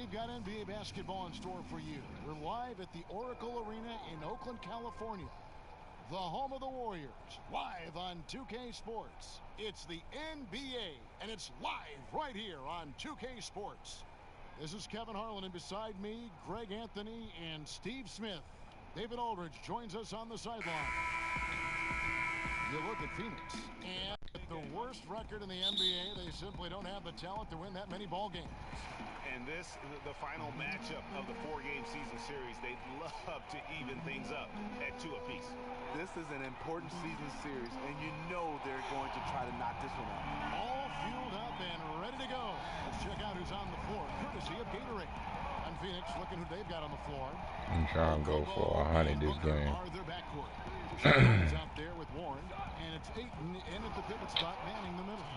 we've got NBA basketball in store for you. We're live at the Oracle Arena in Oakland, California, the home of the Warriors, live on 2K Sports. It's the NBA, and it's live right here on 2K Sports. This is Kevin Harlan, and beside me, Greg Anthony and Steve Smith. David Aldridge joins us on the sideline. You look at Phoenix, and the worst record in the NBA, they simply don't have the talent to win that many ball games. And this is the final matchup of the four-game season series. They'd love to even things up at 2 apiece. This is an important season series, and you know they're going to try to knock this one out. All fueled up and ready to go. Let's check out who's on the floor, courtesy of Gatorade. And Phoenix, looking who they've got on the floor. I'm trying to go for 100 this game. Is out there with Warren, and it's Ayton in at the pivot spot, manning the middle.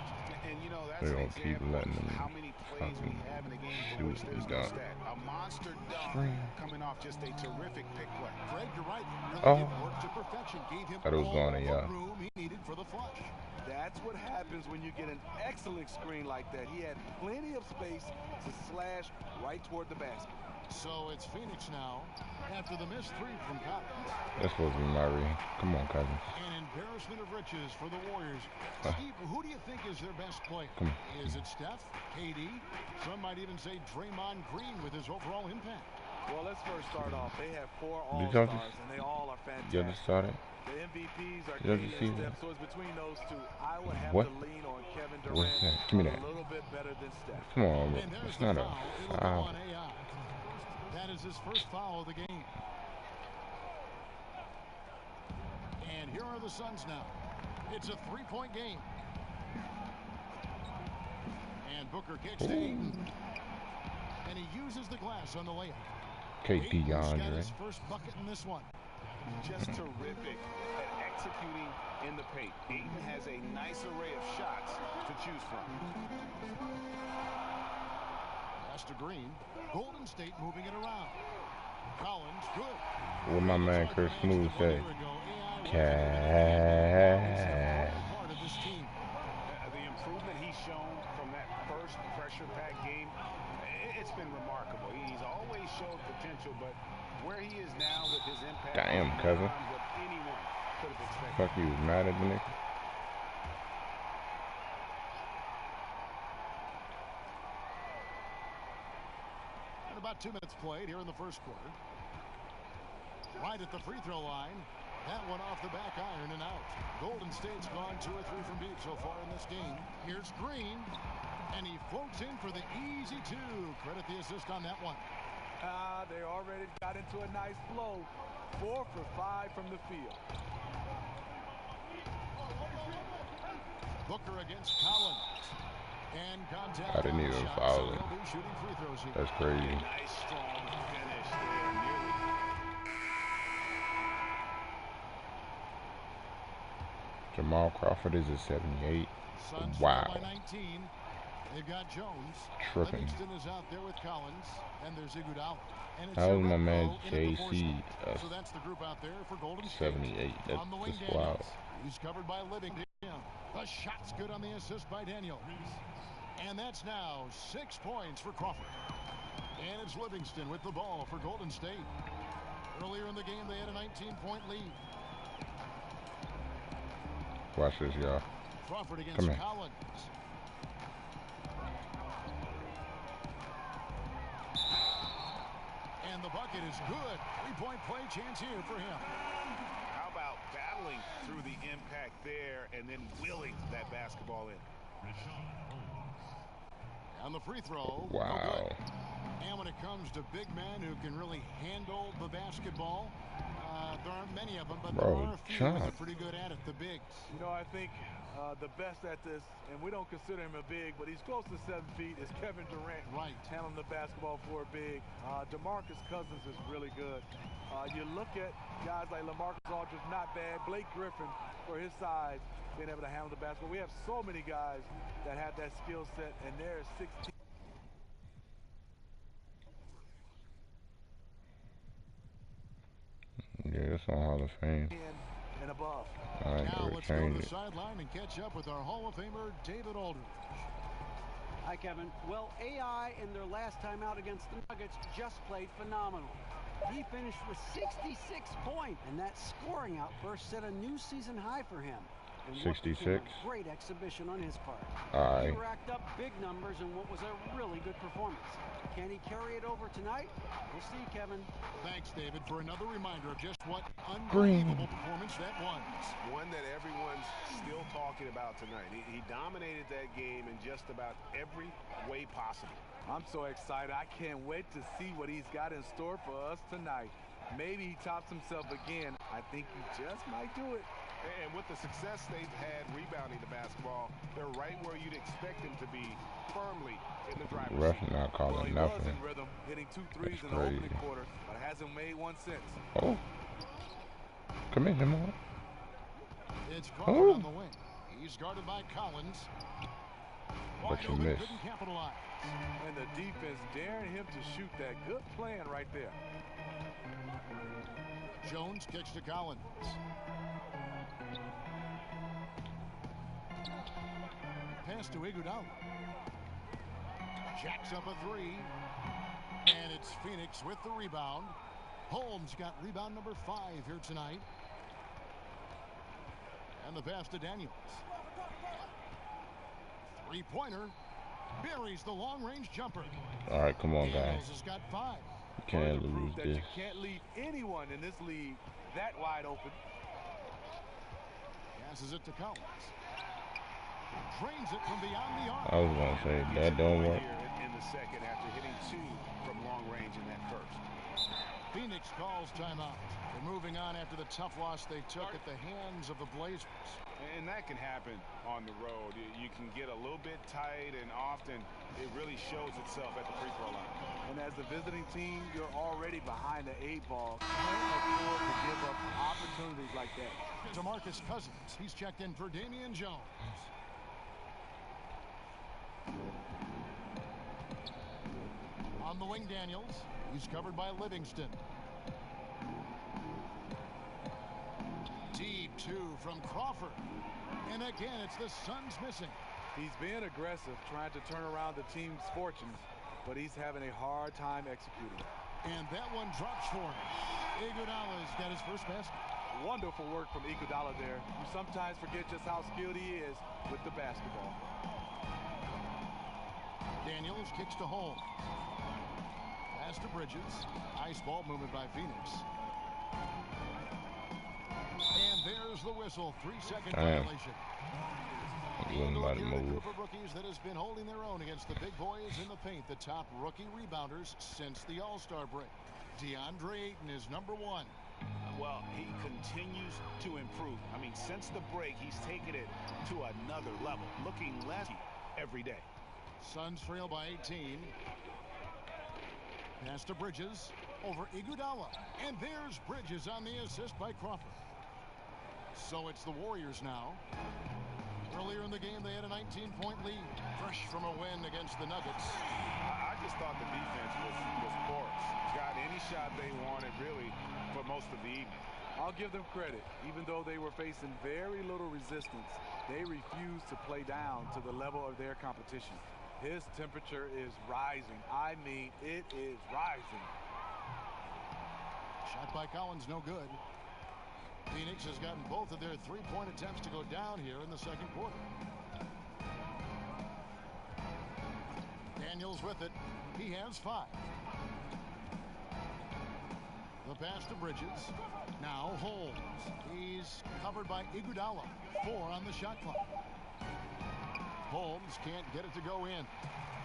And you know, that's They an don't keep example letting of them how many plays we have in a game for which there's no stat. A monster dunk coming off just a terrific pick play. Greg, you're right. Oh, Worked to perfection. Gave him thought it was all going to the room he needed for the flush. That's what happens when you get an excellent screen like that. He had plenty of space to slash right toward the basket. So it's Phoenix now after the missed three from Cousins. That's supposed to be Murray. Come on, Cousins. An embarrassment of riches for the Warriors. Steve, who do you think is their best player? Is it Steph, KD? Some might even say Draymond Green with his overall impact. Well, let's first start off. They have 4 All-Stars, and they all are fantastic. You just started? The MVPs are Did KD and Steph, so it's between those two. I would have to lean on Kevin Durant Give me that. a little bit better than Steph. Come on, it's not a foul. That is his first foul of the game. And here are the Suns now. It's a 3-point game. And Booker kicks to Ayton. And he uses the glass on the layup. KD got his first bucket in this one. Just terrific at executing in the paint. Ayton has a nice array of shots to choose from. Pass to Green. Golden State moving it around. Collins, good. What my man Chris Smooth say? Cat. Part of this team. The improvement he's shown from that first pressure-packed game, it's been remarkable. He's always showed potential, but where he is now with his impact, damn, cousin. What anyone could have expected. Fuck you, mad at the nigga. About 2 minutes played here in the first quarter. Right at the free throw line. That one off the back iron and out. Golden State's gone 2 or 3 from deep so far in this game. Here's Green. And he floats in for the easy 2. Credit the assist on that one. They already got into a nice flow. 4 for 5 from the field. Booker against Collins. And contact. I didn't even foul him. That's crazy. Nice strong finish there. Nearly. Jamal Crawford is a 78. Suns Wow. by 19. They've got Jones. Tripping. Livingston is out there with Collins. And there's Iguodala. And How was my man JC? So that's the group out there for Golden State. 78. That's on the wing, just wild. He's covered by Livingston. The shot's good on the assist by Daniels. And that's now 6 points for Crawford. And it's Livingston with the ball for Golden State. Earlier in the game, they had a 19-point lead. Watch this, y'all. Crawford against Collins. And the bucket is good. 3-point play chance here for him. How about battling through the impact there and then willing that basketball in? On the free throw. Wow. And when it comes to big men who can really handle the basketball, there aren't many of them, but there are a few that are pretty good at it, the bigs. You know, I think the best at this, and we don't consider him a big, but he's close to 7 feet, is Kevin Durant. Right. Handling the basketball for a big. DeMarcus Cousins is really good. You look at guys like LaMarcus Aldridge, not bad. Blake Griffin, for his size, being able to handle the basketball. We have so many guys that have that skill set, and there's 16. Yeah, that's on Hall of Fame. And above. Now let's go to the sideline and catch up with our Hall of Famer, David Aldridge. Hi, Kevin. Well, AI in their last time out against the Nuggets just played phenomenal. He finished with 66 points, and that scoring outburst set a new season high for him. And 66. Great exhibition on his part. All right. He racked up big numbers in what was a really good performance. Can he carry it over tonight? We'll see, Kevin. Thanks, David, for another reminder of just what unbelievable performance that was. One that everyone's still talking about tonight. He dominated that game in just about every way possible. I'm so excited. I can't wait to see what he's got in store for us tonight. Maybe he tops himself again. I think he just might do it. And with the success they've had rebounding the basketball, they're right where you'd expect them to be, firmly in the driver's seat. Ref not calling He nothing. was in rhythm, hitting 2 threes That's in the opening crazy. quarter, but hasn't made one since. Oh. Come in, Lamar. It's Crawford on the wing. He's guarded by Collins. But you missed. Couldn't capitalize. And the defense daring him to shoot that. Good plan right there. Jones kicks to Collins. Pass to Iguodala. Jacks up a three. And it's Phoenix with the rebound. Holmes got rebound number 5 here tonight. And the pass to Daniels. Three-pointer. Buries the long-range jumper. All right, come on, Daniels guys. has got 5. You can't Further proof lose that this. you can't leave anyone in this league that wide open. Passes it to Collins. Drains it from beyond the arc. I was going to say, that don't work. Here in the second after hitting 2 from long range in that first. Phoenix calls timeout. They're moving on after the tough loss they took at the hands of the Blazers. And that can happen on the road. You can get a little bit tight, and often it really shows itself at the free throw line. And as a visiting team, you're already behind the 8 ball. Can't afford to give up opportunities like that. DeMarcus Cousins. He's checked in for Damian Jones. On the wing, Daniels. He's covered by Livingston. Deep 2 from Crawford. And again, it's the Suns missing. He's being aggressive, trying to turn around the team's fortunes, but he's having a hard time executing. And that one drops for him. Iguodala's got his first basket. Wonderful work from Iguodala there. You sometimes forget just how skilled he is with the basketball. Daniels kicks to Holmes. Pass to Bridges. Nice ball movement by Phoenix. And there's the whistle. 3-second violation. Nobody A move. group of rookies that has been holding their own against the big boys in the paint. The top rookie rebounders since the All-Star break. DeAndre Ayton is number 1. Well, he continues to improve. I mean, since the break, he's taken it to another level, looking less every day. Suns trail by 18. Pass to Bridges over Iguodala. And there's Bridges on the assist by Crawford. So it's the Warriors now. Earlier in the game, they had a 19-point lead. Fresh from a win against the Nuggets. I just thought the defense was porous. Got any shot they wanted, really, for most of the evening. I'll give them credit. Even though they were facing very little resistance, they refused to play down to the level of their competition. His temperature is rising. I mean, it is rising. Shot by Collins, no good. Phoenix has gotten both of their three-point attempts to go down here in the second quarter. Daniels with it. He has 5. The pass to Bridges. Now Holmes. He's covered by Iguodala. 4 on the shot clock. Holmes can't get it to go in.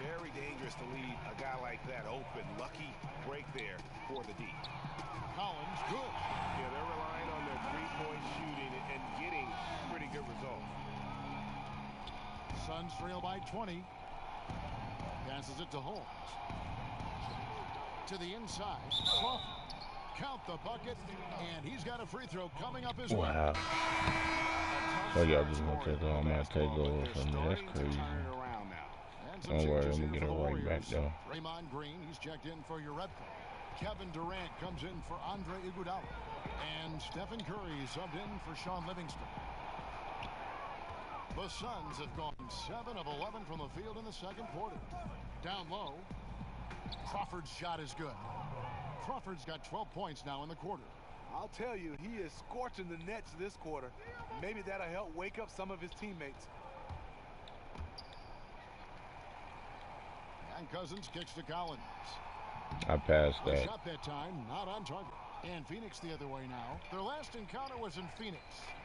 Very dangerous to leave a guy like that open. Lucky break there for the D. Collins, good. Yeah, they're relying on their three-point shooting and getting pretty good results. Suns trail by 20. Passes it to Holmes. To the inside. Crawford. Count the bucket. And he's got a free throw coming up his way. Wow. So y'all just gonna take all my takeover from me. That's crazy. Don't worry, I'm gonna get it right back though. Draymond Green, he's checked in for Urebka. Kevin Durant comes in for Andre Iguodala. And Stephen Curry subbed in for Sean Livingston. The The Suns have gone 7 of 11 from the field in the second quarter. Down low. Crawford's shot is good. Crawford's got 12 points now in the quarter. I'll tell you, he is scorching the nets this quarter. Maybe that'll help wake up some of his teammates. And Cousins kicks to Collins. I passed The that. shot that time, not on target. And Phoenix the other way now. Their last encounter was in Phoenix.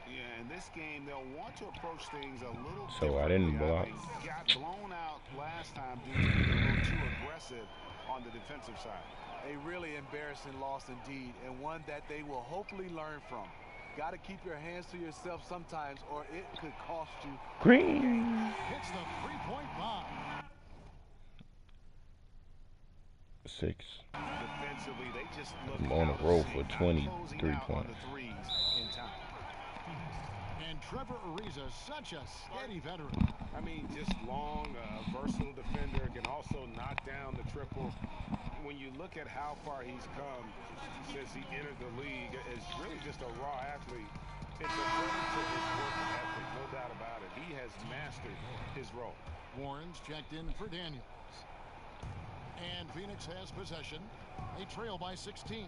Yeah, in this game, they'll want to approach things a little So I didn't block. They got blown out last time due to being a little too aggressive on the defensive side. A really embarrassing loss indeed, and one that they will hopefully learn from. Got to keep your hands to yourself sometimes, or it could cost you. Green. Hits the three-point bomb. 6. Defensively, they just look I'm on a roll for 23 points. And Trevor Ariza, such a steady veteran. I mean, just long, versatile defender, can also knock down the triple. When you look at how far he's come since he entered the league, it's really just a raw athlete. It's a credit to his work ethic, no doubt about it. He has mastered his role. Warren's checked in for Daniels. And Phoenix has possession. They trail by 16.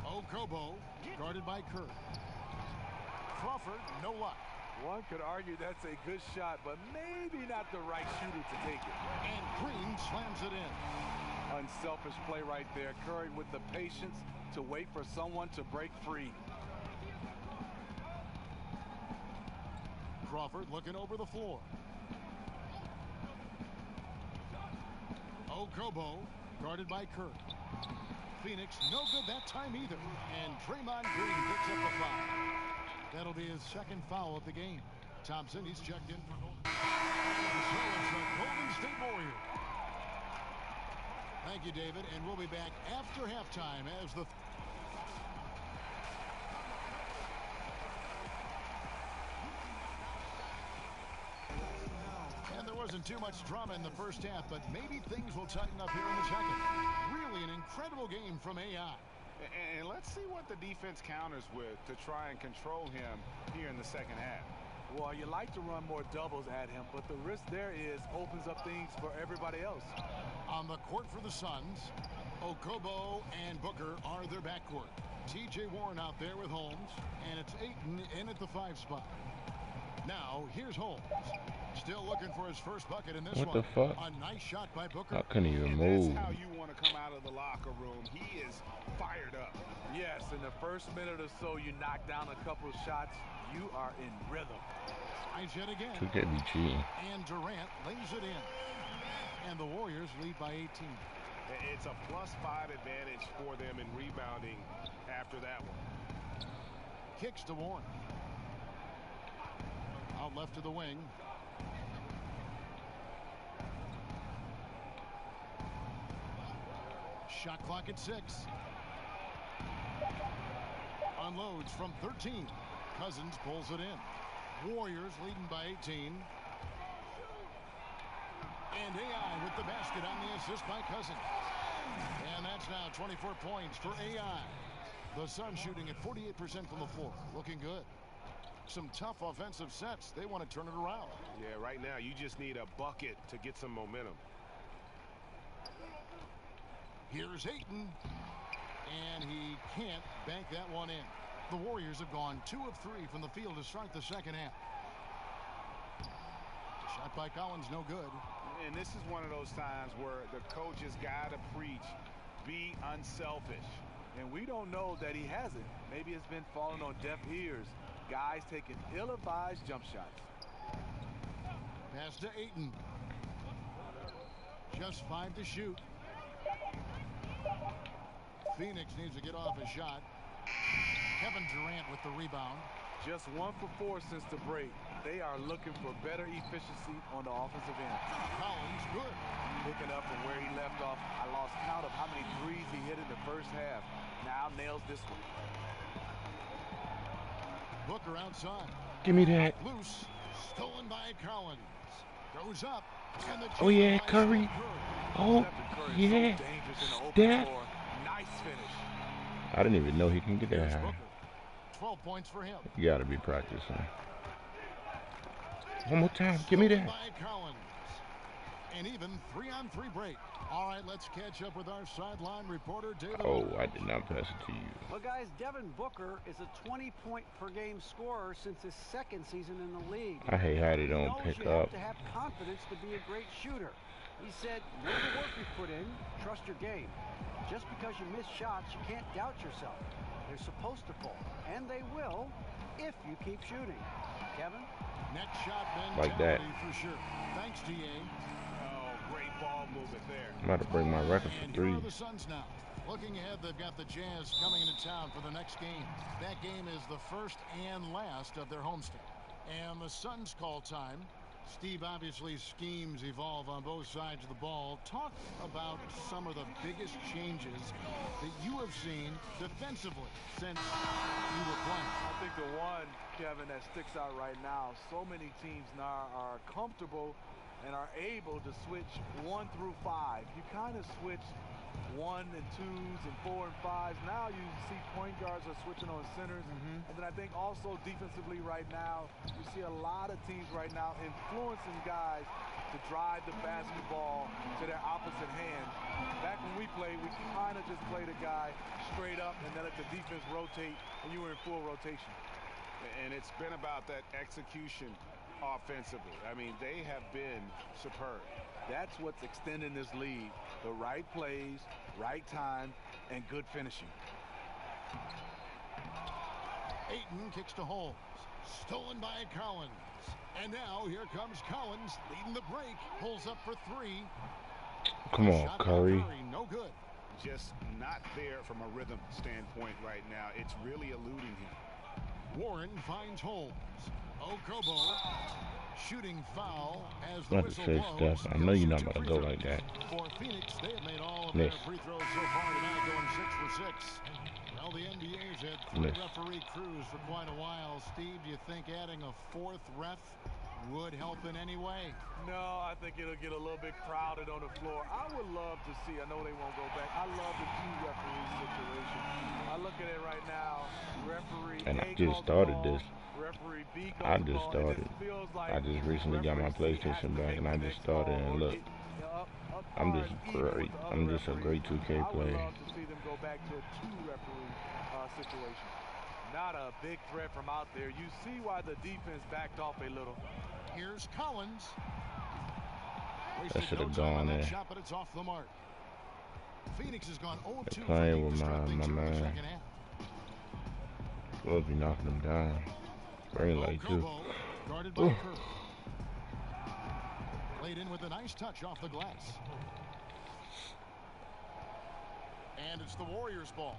Okobo, guarded by Kerr. Crawford, no luck. One could argue that's a good shot, but maybe not the right shooter to take it. And Green slams it in. Unselfish play right there. Curry with the patience to wait for someone to break free. Crawford looking over the floor. Okobo, guarded by Kerr. Phoenix, no good that time either. And Draymond Green picks up the foul. That'll be his second foul of the game. Thompson, he's checked in for Golden. So it's the Golden State Warriors. Thank you, David. And we'll be back after halftime as the... And there wasn't too much drama in the first half, but maybe things will tighten up here in the second. Really an incredible game from AI. And let's see what the defense counters with to try and control him here in the second half. Well, you like to run more doubles at him, but the risk there is opens up things for everybody else. On the court for the Suns, Okobo and Booker are their backcourt. T.J. Warren out there with Holmes, and it's Ayton in at the 5 spot. Now, here's Holmes. Still looking for his first bucket in this one. What the fuck? A nice shot by Booker. I couldn't even And move. that's how you want to come out of the locker room. He is fired up. Yes, in the first minute or so, you knock down a couple of shots. You are in rhythm. Nice hit again. 2K be cheating. And Durant lays it in. And the Warriors lead by 18. It's a +5 advantage for them in rebounding after that one. Kicks to Warren. Out left to the wing. Shot clock at 6. Unloads from 13. Cousins pulls it in. Warriors leading by 18. And AI with the basket on the assist by Cousins. And that's now 24 points for AI. The Suns shooting at 48% from the floor. Looking good. Some tough offensive sets. They want to turn it around. Yeah, right now you just need a bucket to get some momentum. Here's Ayton. And he can't bank that one in. The Warriors have gone 2 of 3 from the field to start the second half. Shot by Collins, no good. And this is one of those times where the coach has got to preach, be unselfish. And we don't know that he hasn't. Maybe it's been falling on deaf ears. Guys taking ill-advised jump shots. Pass to Ayton. Just 5 to shoot. Phoenix needs to get off a shot. Kevin Durant with the rebound. Just 1 for 4 since the break. They are looking for better efficiency on the offensive end. Collins, good. Picking up from where he left off. I lost count of how many threes he hit in the first half. Now nails this one. Booker outside. Give me that. Loose. Stolen by Collins. Goes up. And the Oh yeah, Curry. Oh yeah. So Steph. nice finish. I didn't even know he can get that Here's high. Booker. 12 points for him. You gotta be practicing. One more time. Give me that. By Collins. An even 3-on-3 break. All right, let's catch up with our sideline reporter, David. Oh, I did not pass it to you. Well, guys, Devin Booker is a 20-point-per-game scorer since his second season in the league. I hate how they don't pick you up. have to have confidence to be a great shooter. He said, know the work you put in, trust your game. Just because you miss shots, you can't doubt yourself. They're supposed to fall, and they will if you keep shooting. Kevin? Next shot like that. For sure. Thanks, DA. Great ball movement there. I'm about to break my record for And threes. here are the Suns now. Looking ahead, they've got the Jazz coming into town for the next game. That game is the first and last of their homestand. And the Suns call time. Steve, obviously schemes evolve on both sides of the ball. Talk about some of the biggest changes that you have seen defensively since you were playing. I think the one, Kevin, that sticks out right now, so many teams now are comfortable and are able to switch 1 through 5. You kind of switch 1 and 2s and 4 and 5s. Now you see point guards are switching on centers. And then I think also defensively right now, you see a lot of teams right now influencing guys to drive the basketball to their opposite hand. Back when we played, we kind of just played a guy straight up and then let the defense rotate and you were in full rotation. And it's been about that execution offensively. I mean, they have been superb. That's what's extending this lead. The right plays, right time, and good finishing. Ayton kicks to Holmes. Stolen by Collins. And now here comes Collins leading the break. Pulls up for 3. Come on, Curry. No good. Just not there from a rhythm standpoint right now. It's really eluding him. Warren finds Holmes. Okobo, shooting foul as the About to whistle say, blows. Steph, I know you're not about to go like that. For Phoenix, they have made all of Miss. their free throws so far tonight, going 6 for 6. Well, the NBA's had 3 Miss. referee crews for quite a while. Steve, do you think adding a 4th ref would help in any way? No, I think it'll get a little bit crowded on the floor. I would love to see, I know they won't go back, I love the 2 referee situation. I look at it right now, referee And A I just calls the started ball, this. referee B calls I the just ball. started. It just feels like I just recently got my referee C has PlayStation to back make and the I just next started call and or look. get up I'm par just and even with great. the other I'm just a referees. great 2K I would player. love to see them go back to a 2 referee situation. Not a big threat from out there. You see why the defense backed off a little. Here's Collins. That should have gone there. Shot, but it's off the mark. Phoenix has gone 0-2 They're playing with my in the man. second half. Supposed to be knocking them down. Green light too. Okobo, guarded by Curry. Played in with a nice touch off the glass. And it's the Warriors' ball.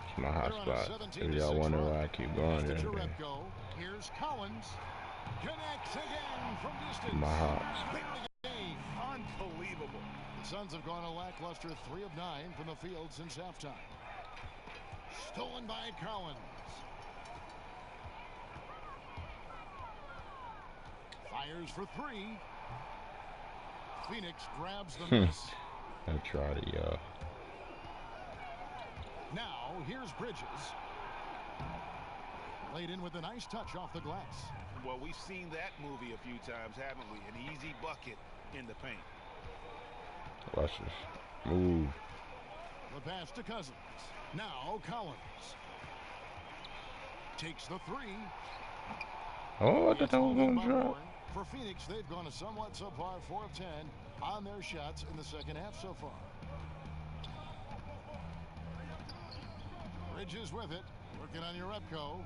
It's my hot They're on a spot. 17 If to y'all 6 wonder run. why I keep going Pass to there, Jerebko. Here's Collins. Connects again from distance. my hots. Big game. Unbelievable. The Suns have gone a lackluster 3 of 9 from the field since halftime. Stolen by Collins. Fires for 3. Phoenix grabs the miss. I tried it, y'all. Now, here's Bridges. Laid in with a nice touch off the glass. Well, we've seen that movie a few times, haven't we? An easy bucket in the paint. Watch this. Move. The pass to Cousins. Now Collins. Takes the 3. Oh, I thought It's that was holding going by to drop. Warren. For Phoenix, they've gone a somewhat subpar 4 of 10 on their shots in the second half so far. Bridges with it. Working on your Repco.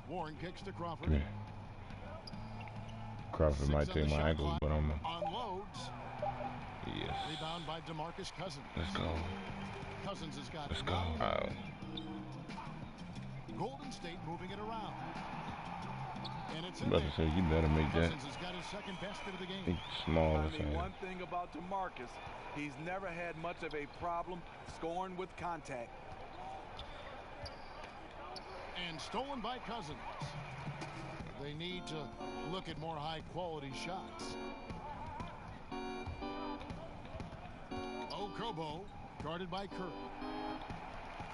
Warren kicks to Crawford. Yeah. Crawford 6 might on take the my shot ankles, clock. but I'm Unloads. yes. Rebound by DeMarcus Cousins. Let's go. Cousins has got Let's it. go. Wow. Golden State moving it around. And it's I'm in about there. to say, you better make that. Cousins has got his second basket of the game. He's small I as mean, hell. one thing about DeMarcus, he's never had much of a problem scoring with contact. And stolen by Cousins. They need to look at more high-quality shots. Okobo, guarded by Curry.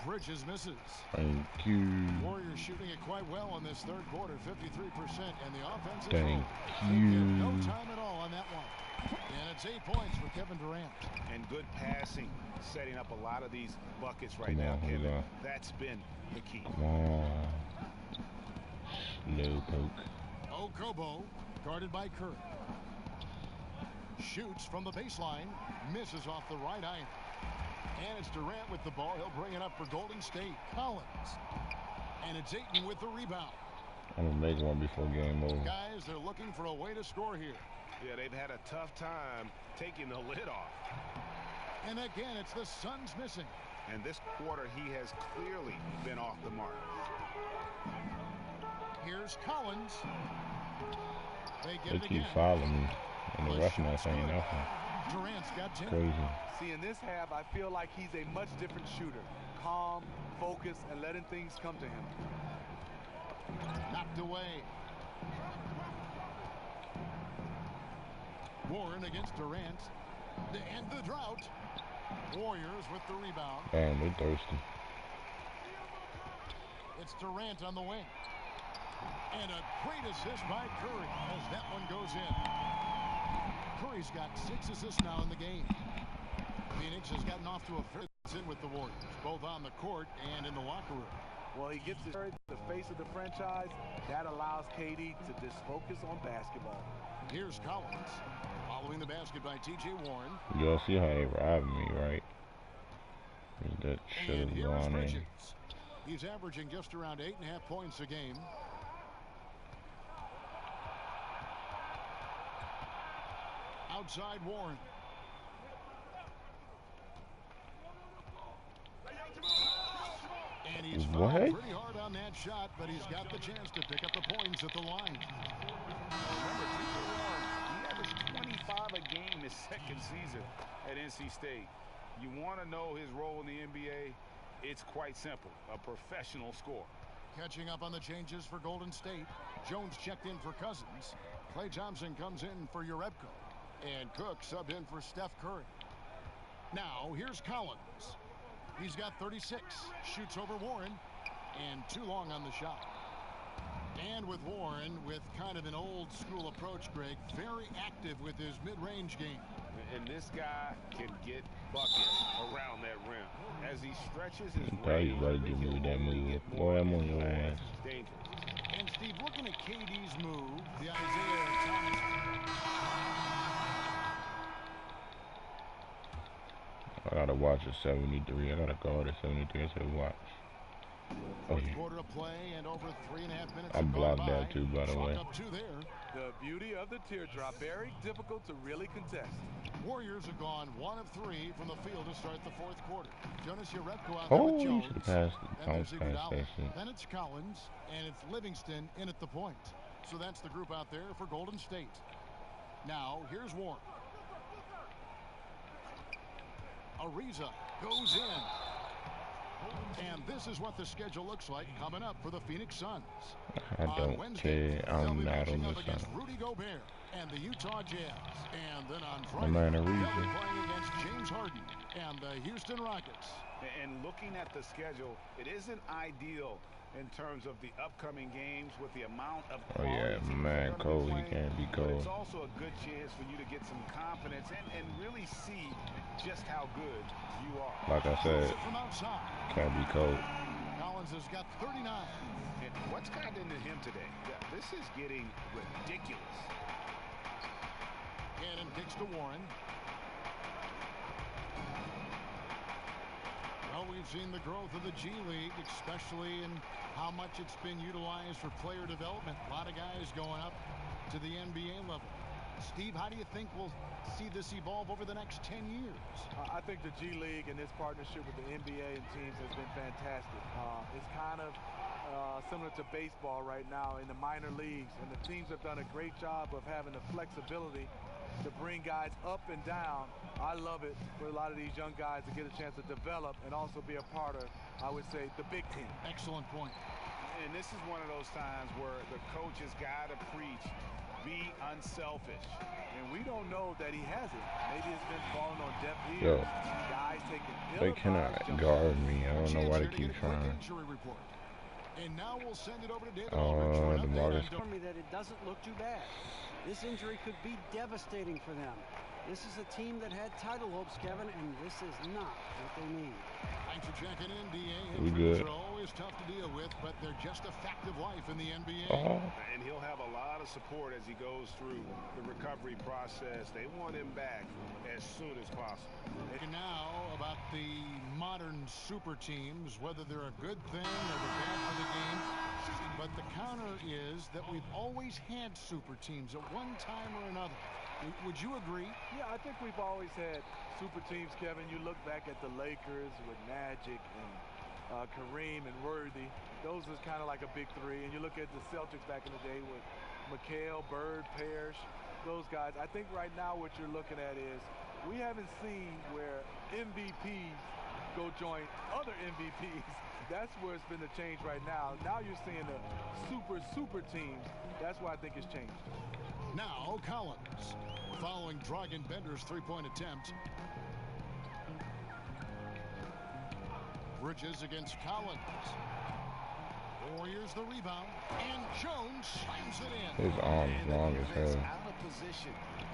Bridges misses. Thank you. Warriors shooting it quite well in this third quarter, 53%, and the offense is Thank They give you. no time at all on that one. And it's 8 points for Kevin Durant. And good passing, setting up a lot of these buckets right Come now, on, Kevin. Hugo. That's been the key. Come on. Slow poke. Okobo, guarded by Curry. Shoots from the baseline, misses off the right iron. And it's Durant with the ball. He'll bring it up for Golden State. Collins. And it's Ayton with the rebound. I'm going to make one before game over. Guys, they're looking for a way to score here. Yeah, they've had a tough time taking the lid off. And again, it's the Suns missing. And this quarter, he has clearly been off the mark. Here's Collins. They get They it keep again. following me. And the ref not saying nothing. Durant's got 10. Crazy. See, in this half, I feel like he's a much different shooter. Calm, focused, and letting things come to him. Knocked away. Warren against Durant. To end the drought. Warriors with the rebound. Damn, they thirsty. It's Durant on the wing. And a great assist by Curry as that one goes in. Curry's got 6 assists now in the game. Phoenix has gotten off to a fair sit with the Warriors, both on the court and in the locker room. Well, he gets the face of the franchise. That allows KD to just focus on basketball. Here's Collins. Following the basket by T.J. Warren. Y'all see how they robbed me, right? That should And have here's gone in. Bridges. He's averaging just around 8.5 points a game. Outside Warren. And he's fouled pretty hard on that shot, but he's got the chance to pick up the points at the line. Remember, T.J. Warren, he averaged 25 a game his second season at NC State. You want to know his role in the NBA? It's quite simple. A professional scorer. Catching up on the changes for Golden State. Jones checked in for Cousins. Klay Thompson comes in for Urebko. And Cook subbed in for Steph Curry. Now, here's Collins. He's got 36. Shoots over Warren. And too long on the shot. And with Warren, with kind of an old-school approach, Greg, very active with his mid-range game. And this guy can get buckets around that rim. As he stretches his range, you better give me that move. Boy, I'm on your ass. Dangerous. And Steve, looking at KD's move, the Isaiah Thomas. I gotta watch a 73. I gotta guard a 73. I said watch. Fourth quarter of play and over 3.5 minutes. I blocked that too, by the way. Up 2 there. The beauty of the teardrop, very difficult to really contest. Warriors have gone 1 of 3 from the field to start the fourth quarter. Jonas Urebko out there with Jones. You should have passed it. Then it's Collins, and it's Livingston in at the point. So that's the group out there for Golden State. Now, here's Warren. Ariza goes in. And this is what the schedule looks like coming up for the Phoenix Suns. I don't care. I'm not on the Suns. Rudy Gobert and the Utah Jazz. And then on Friday, I'm not a they'll be reason. playing against James Harden and the Houston Rockets. And looking at the schedule, it isn't ideal in terms of the upcoming games with the amount of Oh yeah, man, cold. He can't be but cold. it's also a good chance for you to get some confidence and really see just how good you are. Like I said, From outside, can't be cold. Collins has got 39. And what's gotten into him today? Yeah, this is getting ridiculous. Gannon kicks to Warren. Well, we've seen the growth of the G League, especially in how much it's been utilized for player development. A lot of guys going up to the NBA level. Steve, how do you think we'll see this evolve over the next 10 years? I think the G League and its partnership with the NBA and teams has been fantastic. It's kind of similar to baseball right now in the minor leagues, and the teams have done a great job of having the flexibility to bring guys up and down. I love it for a lot of these young guys to get a chance to develop and also be a part of, I would say, the Big Ten. Excellent point. And this is one of those times where the coach has got to preach be unselfish. And we don't know that he hasn't. Maybe it's been falling on deaf ears. Yo, Guys taking they cannot guard me. I don't know why they keep trying. And now we'll send it over to David Aldridge for an DeMarcus. Told me that it doesn't look too bad. This injury could be devastating for them. This is a team that had title hopes, Kevin, and this is not what they need. Thanks for checking in, DA. We Injuries good. are always tough to deal with, but they're just a fact of life in the NBA. Oh, And he'll have a lot of support as he goes through the recovery process. They want him back as soon as possible. And now about the modern super teams, whether they're a good thing or they're bad for the game. But the counter is that we've always had super teams at one time or another. Would you agree? Yeah, I think we've always had super teams, Kevin. You look back at the Lakers with Magic and Kareem and Worthy. Those is kind of like a big three. And you look at the Celtics back in the day with McHale, Bird, Parrish, those guys. I think right now what you're looking at is we haven't seen where MVPs go join other MVPs. That's where it's been the change right now. Now you're seeing the super teams. That's why I think it's changed. Now Collins, following Dragan Bender's three-point attempt. Bridges against Collins. Warriors the rebound, and Jones slams it in. his arm's long as hell. Out of position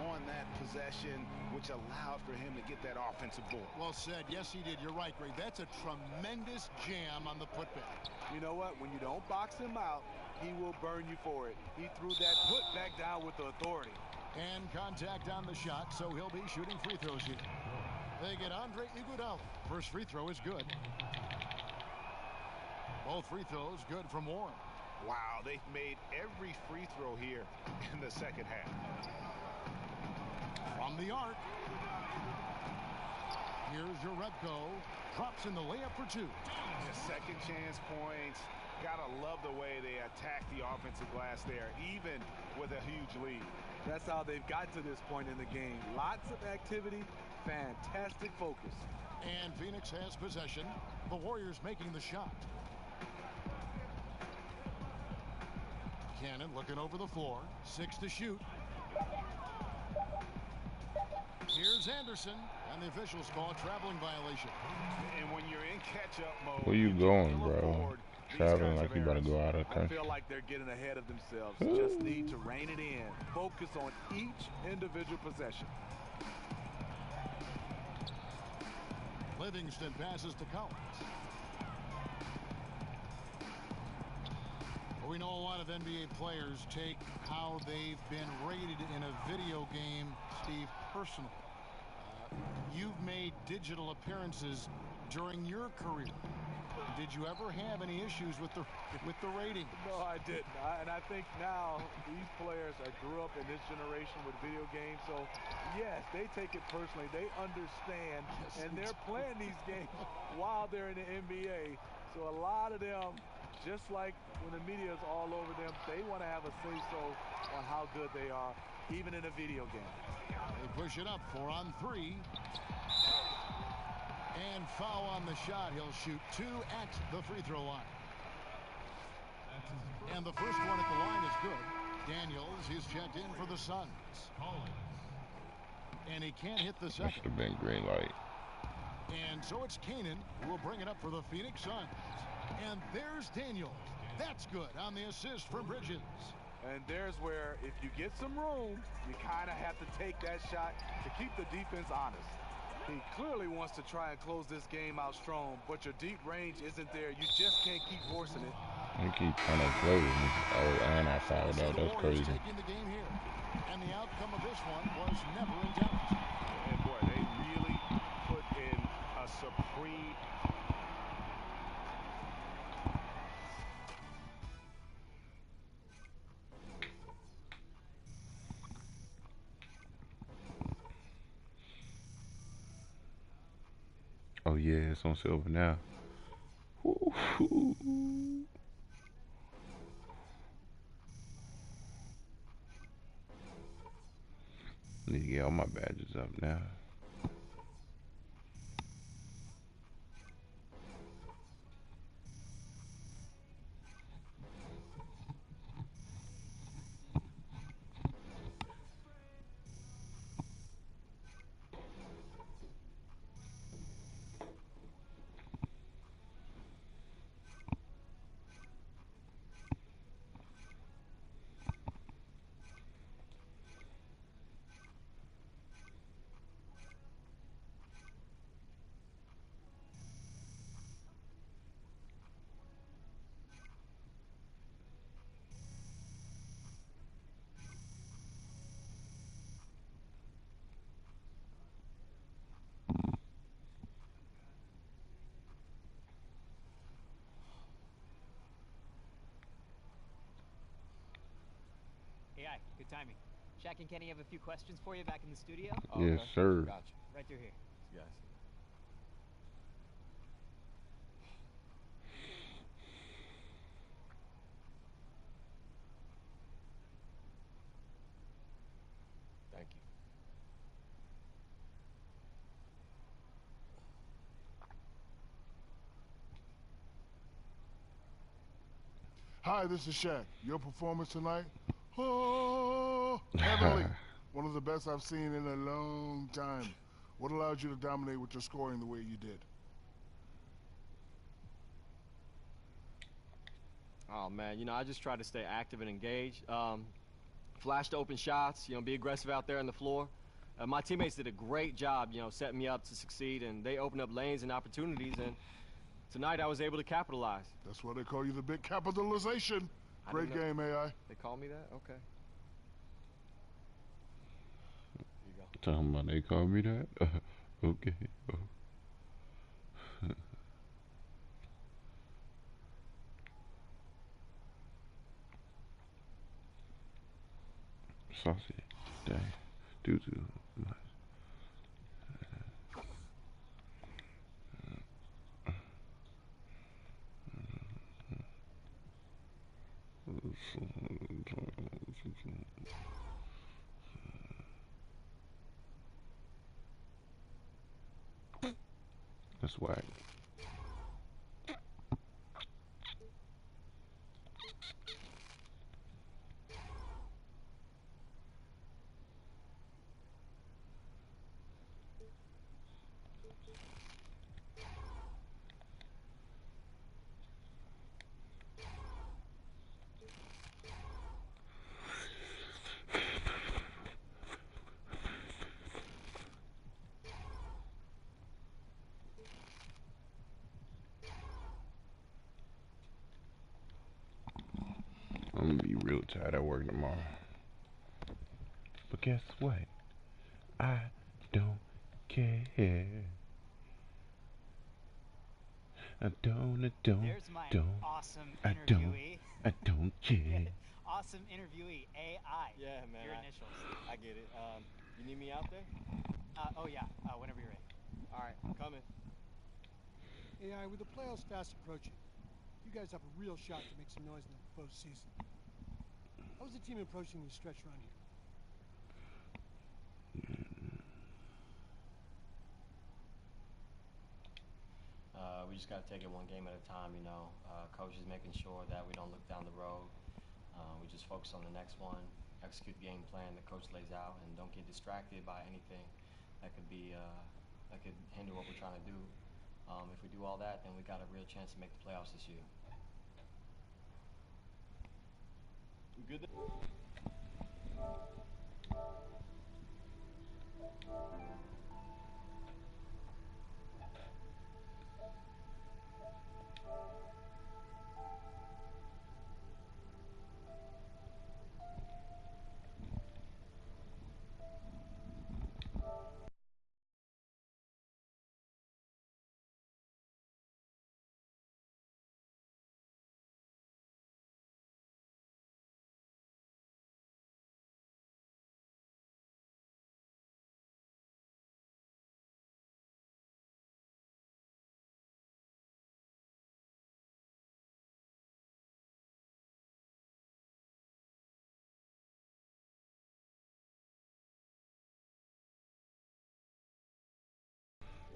on that possession, which allowed for him to get that offensive board. Well said. Yes, he did. You're right, Greg. That's a tremendous jam on the putback. You know what? When you don't box him out, he will burn you for it. He threw that putback down with the authority. And contact on the shot, so he'll be shooting free throws here. They get Andre Iguodala. First free throw is good. Both free throws good from Warren. Wow, they've made every free throw here in the second half. From the arc. Here's Jerebko. Drops in the layup for two. The second chance points. Gotta love the way they attack the offensive glass there, even with a huge lead. That's how they've got to this point in the game. Lots of activity, fantastic focus. And Phoenix has possession. The Warriors making the shot. Cannon looking over the floor. 6 to shoot. Here's Anderson, and the officials call a traveling violation. And when you're in catch-up mode, Where you going, bro? Traveling like you about to go out of the I country. feel like they're getting ahead of themselves. Just need to rein it in. Focus on each individual possession. Livingston passes to Collins. We know a lot of NBA players take how they've been rated in a video game, Steve, personal. You've made digital appearances during your career. Did you ever have any issues with the ratings? No, I didn't. And I think now these players grew up in this generation with video games. So, yes, they take it personally. They understand, and they're playing these games while they're in the NBA. So a lot of them, just like when the media is all over them, they want to have a say-so on how good they are, even in a video game. They push it up, 4 on 3. And foul on the shot. He'll shoot 2 at the free throw line. And the first one at the line is good. Daniels, he's checked in for the Suns. And he can't hit the That second. should have been green light. And so it's Kanan who will bring it up for the Phoenix Suns. And there's Daniels. That's good on the assist from Bridges. And there's where if you get some room, you kind of have to take that shot to keep the defense honest. He clearly wants to try and close this game out strong, but your deep range isn't there. You just can't keep forcing it. You keep trying to play with me. Oh, and I fouled out. That's crazy. Taking the game here. And the outcome of this one was never in doubt. And boy, they really put in a supreme. Oh yeah, it's on silver now. Woo-hoo. Need to get all my badges up now. Hi, good timing. Shaq and Kenny have a few questions for you back in the studio. Oh, Yes, okay. sir. Gotcha. Right through here. Yes. Thank you. Hi, this is Shaq. Your performance tonight? Oh, heavenly. One of the best I've seen in a long time. What allowed you to dominate with your scoring the way you did? Oh, man, you know, I just try to stay active and engaged. Flash to open shots, you know, be aggressive out there on the floor. My teammates did a great job, you know, setting me up to succeed, and they opened up lanes and opportunities, and tonight I was able to capitalize. That's why they call you the big capitalization. Great game, AI. They call me that? Okay. Here you go. Talking about they call me that? Okay. Saucy. Dang. Doo-doo. That's whack. I'm gonna be real tired at work tomorrow. But guess what? I don't care. I don't There's my awesome interviewee. I don't care. Awesome interviewee, AI. Yeah, man. Your initials. I get it. You need me out there? Oh, yeah, whenever you're ready. All right, coming. AI, with the playoffs fast approaching, you guys have a real shot to make some noise in the postseason. How's the team approaching this stretch run here? We just got to take it one game at a time, you know. Coach is making sure that we don't look down the road. We just focus on the next one, execute the game plan that coach lays out, and don't get distracted by anything that could be that could hinder what we're trying to do. If we do all that, then we got a real chance to make the playoffs this year. We good?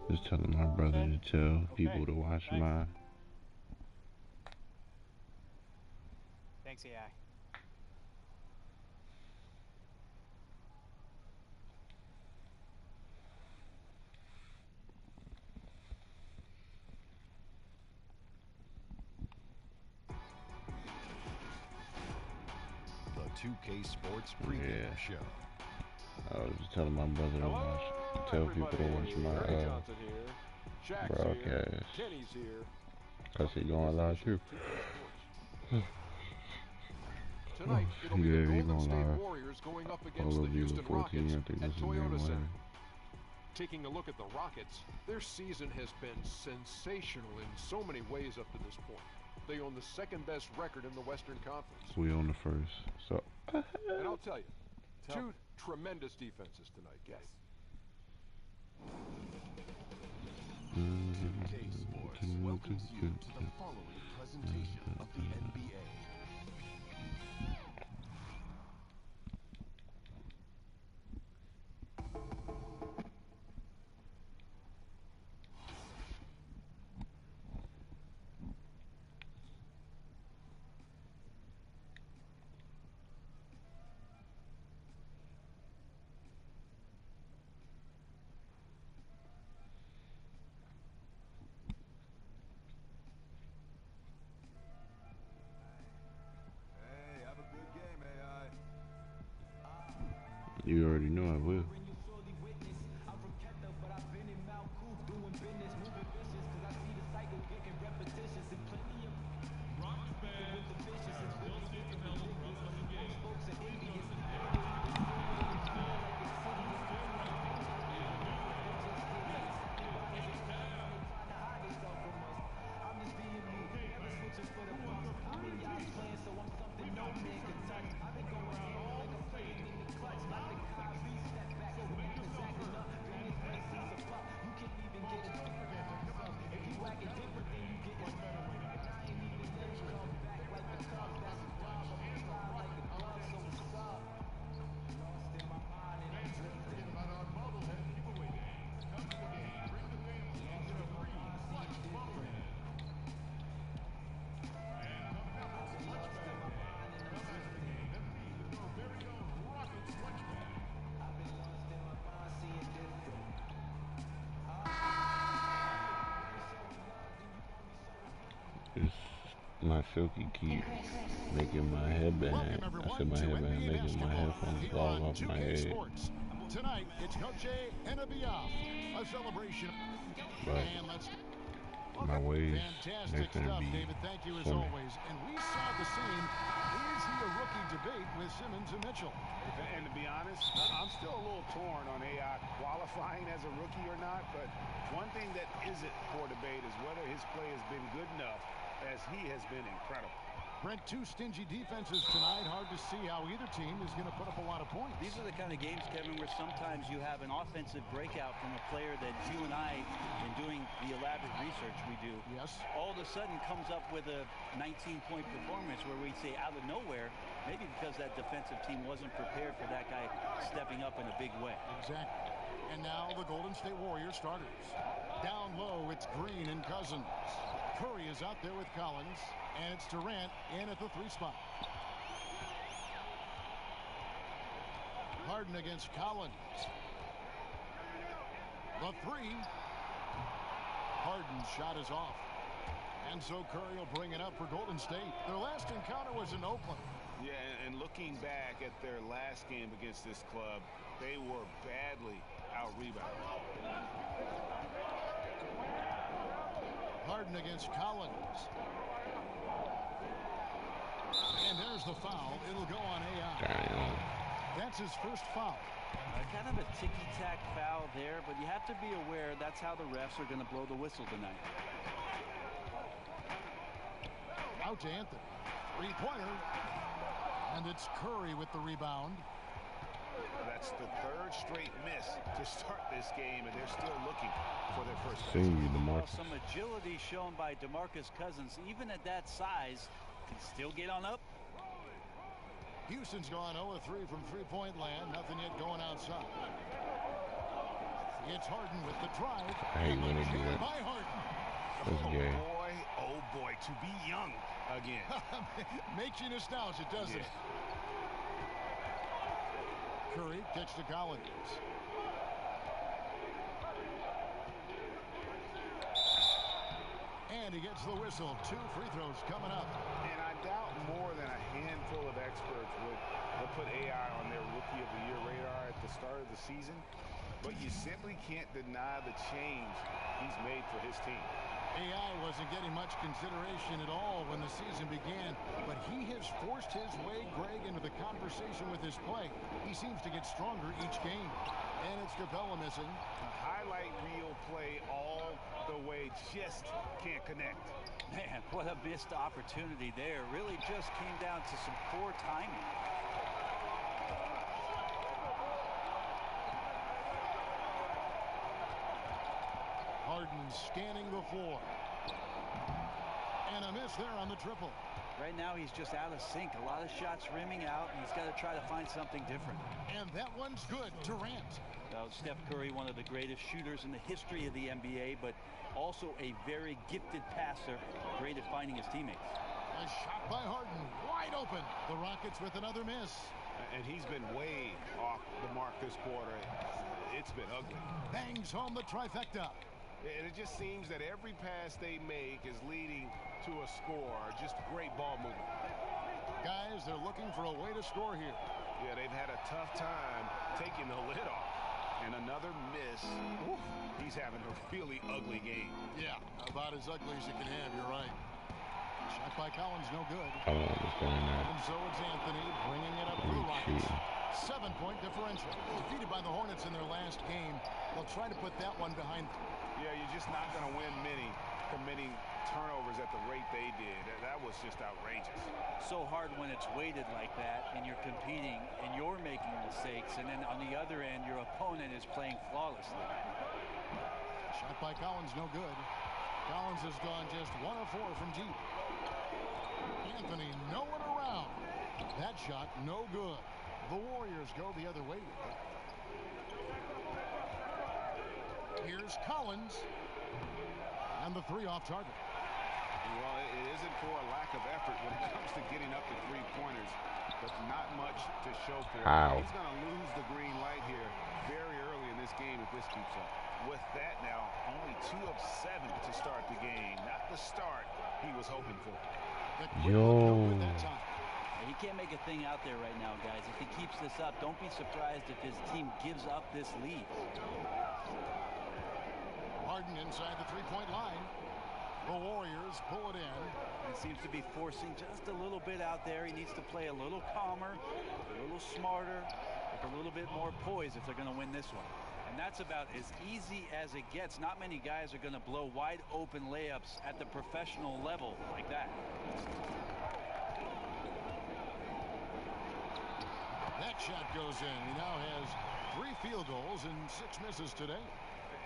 Just telling my brother to tell people to watch my. Thanks, AI. The 2K Sports pregame show. I was just telling my brother to watch. Tell people to watch my broadcast. Kenny's here. Cause he going live too. Tonight, it'll be Yeah, the he Golden going State live. Warriors going up All against the of you Houston 14, Rockets I think at this is Toyota game Center. 1. Taking a look at the Rockets, their season has been sensational in so many ways up to this point. They own the second-best record in the Western Conference. We on the first. So. And I'll tell you, two tremendous defenses tonight, Gabe. Yes. 2K Sports welcomes you to the following presentation of the NBA. You already know I will. My silky keep making my headband. I said my headband making my headphones fall off my head. Tonight, it's Noche and a Biaf, a celebration. But my waves, they're gonna be David, thank you as swimming. always. And we saw the same. Is he a rookie debate with Simmons and Mitchell? And to be honest, I'm still a little torn on AI qualifying as a rookie or not. But one thing that isn't for debate is whether his play has been good enough, as he has been incredible. Brent, two stingy defenses tonight. Hard to see how either team is going to put up a lot of points. These are the kind of games, Kevin, where sometimes you have an offensive breakout from a player that you and I, in doing the elaborate research we do, all of a sudden comes up with a 19-point performance where we say out of nowhere, maybe because that defensive team wasn't prepared for that guy stepping up in a big way. Exactly. And now the Golden State Warriors starters. Down low, it's Green and Cousins. Curry is out there with Collins, and it's Durant in at the 3 spot. Harden against Collins. The 3. Harden's shot is off. And so Curry will bring it up for Golden State. Their last encounter was in Oakland. Yeah, and looking back at their last game against this club, they were badly out-rebounded. Harden against Collins. And there's the foul. It'll go on AI. Damn. That's his first foul. Kind of a ticky-tack foul there, but you have to be aware that's how the refs are going to blow the whistle tonight. Out to Anthony. Three-pointer. And it's Curry with the rebound. That's the 3rd straight miss to start this game, and they're still looking for their first. Some agility shown by DeMarcus Cousins, even at that size, can still get on up. Houston's gone 0-3 from three-point land. Nothing yet going outside. It's Harden with the drive. I hate when they do that. By Harden. That's gay. Oh boy, to be young again. Makes you nostalgic, doesn't it? Curry kicks to Collins. And he gets the whistle. 2 free throws coming up. And I doubt more than a handful of experts would put AI on their Rookie of the Year radar at the start of the season. But you simply can't deny the change he's made for his team. AI wasn't getting much consideration at all when the season began, but he has forced his way, Greg, into the conversation with his play. He seems to get stronger each game. And it's Capella missing. A highlight reel play all the way, just can't connect. Man, what a missed opportunity there. Really just came down to some poor timing. Harden scanning the floor. And a miss there on the triple. Right now he's just out of sync. A lot of shots rimming out, and he's got to try to find something different. And that one's good. Durant. Steph Curry, one of the greatest shooters in the history of the NBA, but also a very gifted passer, great at finding his teammates. A shot by Harden, wide open. The Rockets with another miss. And he's been way off the mark this quarter. It's been ugly. Bangs home the trifecta. And it just seems that every pass they make is leading to a score. Just great ball movement. Guys, they're looking for a way to score here. Yeah, they've had a tough time taking the lid off. And another miss. Oof, he's having a really ugly game. Yeah, about as ugly as you can have. You're right. Shot by Collins, no good. I don't understand that. And so it's Anthony bringing it up for the Rockets. 7-point differential. Defeated by the Hornets in their last game. They'll try to put that one behind them. Yeah, you're just not going to win committing turnovers at the rate they did. That was just outrageous. So hard when it's weighted like that and you're competing and you're making mistakes, and then on the other end your opponent is playing flawlessly. Shot by Collins, no good. Collins has gone just 1 of 4 from deep. Anthony nowhere around. That shot no good. The Warriors go the other way. Here's Collins. And the 3 off target. Well, it isn't for a lack of effort when it comes to getting up to three-pointers, but not much to show for it. He's going to lose the green light here very early in this game if this keeps up. With that now, only 2 of 7 to start the game. Not the start he was hoping for. Yo. He can't make a thing out there right now, guys. If he keeps this up, don't be surprised if his team gives up this lead. Harden inside the three-point line. The Warriors pull it in. He seems to be forcing just a little bit out there. He needs to play a little calmer, a little smarter, with a little bit more poise if they're going to win this one. And that's about as easy as it gets. Not many guys are going to blow wide open layups at the professional level like that. That shot goes in. He now has 3 field goals and 6 misses today.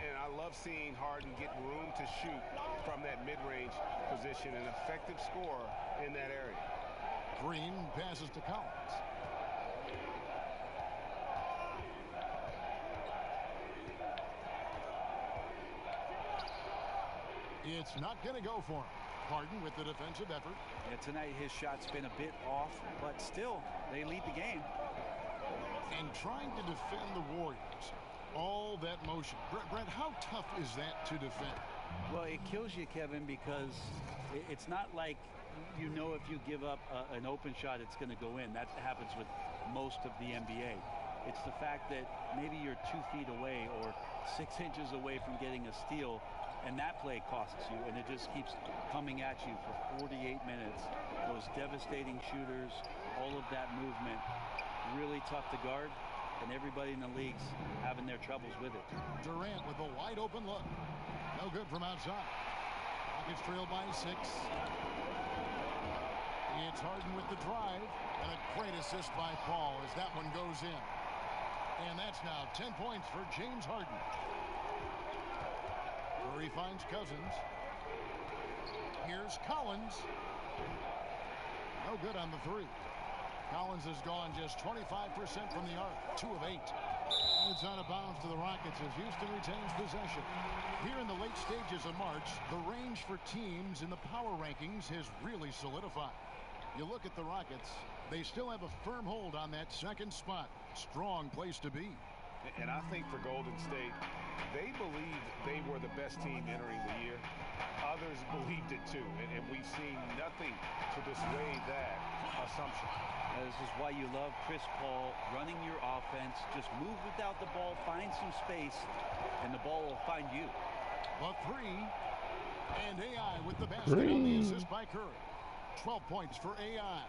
And I love seeing Harden get room to shoot from that mid-range position, an effective scorer in that area. Green passes to Collins. It's not going to go for him. Harden with the defensive effort. Yeah, tonight his shot's been a bit off, but still, they lead the game. And trying to defend the Warriors. All that motion. Brett, how tough is that to defend? Well, it kills you, Kevin, because it's not like you know if you give up an open shot, it's going to go in. That happens with most of the NBA. It's the fact that maybe you're 2 feet away or 6 inches away from getting a steal, and that play costs you, and it just keeps coming at you for 48 minutes. Those devastating shooters, all of that movement, really tough to guard. And everybody in the league's having their troubles with it. Durant with a wide open look. No good from outside. Rockets trailed by 6. It's Harden with the drive. And a great assist by Paul as that one goes in. And that's now 10 points for James Harden. Curry finds Cousins. Here's Collins. No good on the 3. Collins has gone just 25% from the arc, 2 of 8. It's out of bounds to the Rockets as Houston retains possession. Here in the late stages of March, the range for teams in the power rankings has really solidified. You look at the Rockets, they still have a firm hold on that 2nd spot. Strong place to be. And I think for Golden State, they believed they were the best team entering the year. Others believed it too, and we've seen nothing to dissuade that assumption. This is why you love Chris Paul running your offense. Just move without the ball, find some space, and the ball will find you. The 3. And AI with the basket on the assist by Curry. 12 points for AI.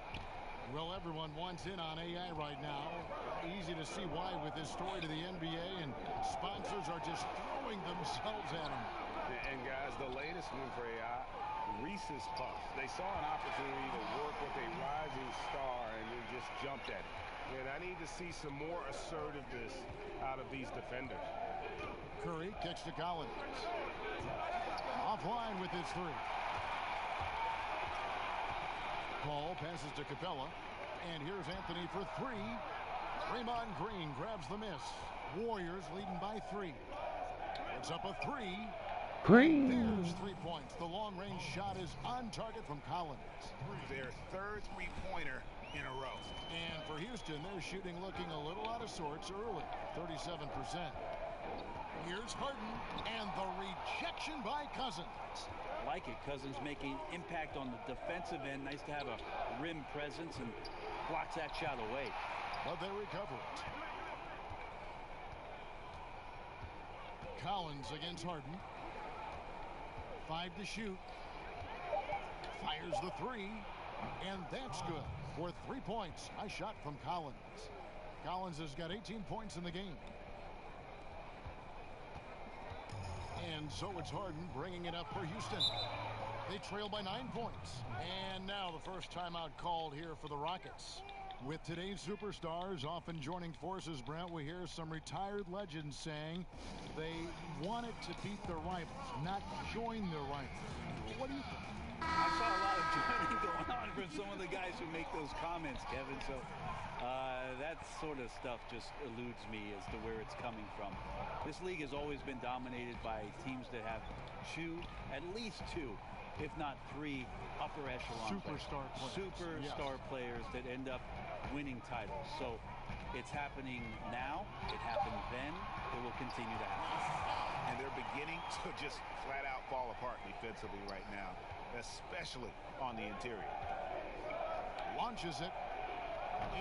Well, everyone wants in on AI right now. Easy to see why with his story to the NBA, and sponsors are just throwing themselves at him. And guys, the latest one for AI, Reese's Puffs. They saw an opportunity to work with a rising star and then just jumped at it. And I need to see some more assertiveness out of these defenders. Curry kicks to Collins. Offline with his three. Paul passes to Capella. And here's Anthony for three. Draymond Green grabs the miss. Warriors leading by 3. It's up a 3. Green. There's 3 points. The long-range shot is on target from Collins. Their third three-pointer in a row. And for Houston, they're shooting looking a little out of sorts early. 37%. Here's Harden, and the rejection by Cousins. Like it. Cousins making impact on the defensive end. Nice to have a rim presence and blocks that shot away. But they recover it. Collins against Harden. 5 to shoot. Fires the 3. And that's good for 3 points. Nice shot from Collins. Collins has got 18 points in the game. And so it's Harden bringing it up for Houston. They trail by 9 points. And now the first timeout called here for the Rockets. With today's superstars often joining forces, Brent, we hear some retired legends saying they wanted to beat their rivals, not join their rivals. What do you think? I saw a lot of joining going on from some of the guys who make those comments, Kevin. So that sort of stuff just eludes me as to where it's coming from. This league has always been dominated by teams that have at least two, if not 3 upper echelon superstar players that end up winning titles. So it's happening now. It happened then. It will continue to happen. And they're beginning to just flat out fall apart defensively right now, especially on the interior. Launches it.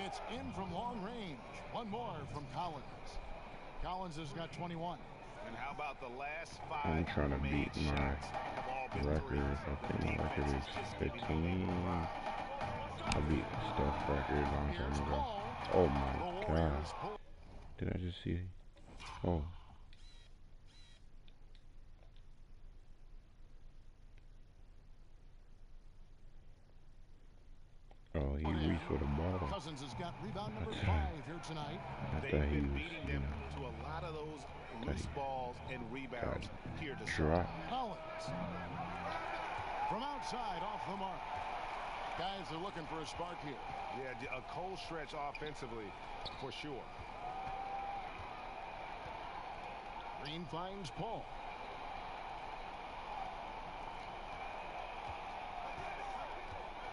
It's in from long range. One more from Collins. Collins has got 21. And how about the last 5 I'm trying to beat my record. I think my record is 15. I beat Steph's record a long time ago. Oh my God. Did I just see? Oh. Oh, he reached for the ball. Cousins has got rebound number 5 here tonight. They've been beating them to a lot of those loose balls and rebounds here to start. Collins from outside off the mark. Guys are looking for a spark here. Yeah, a cold stretch offensively for sure. Green finds Paul.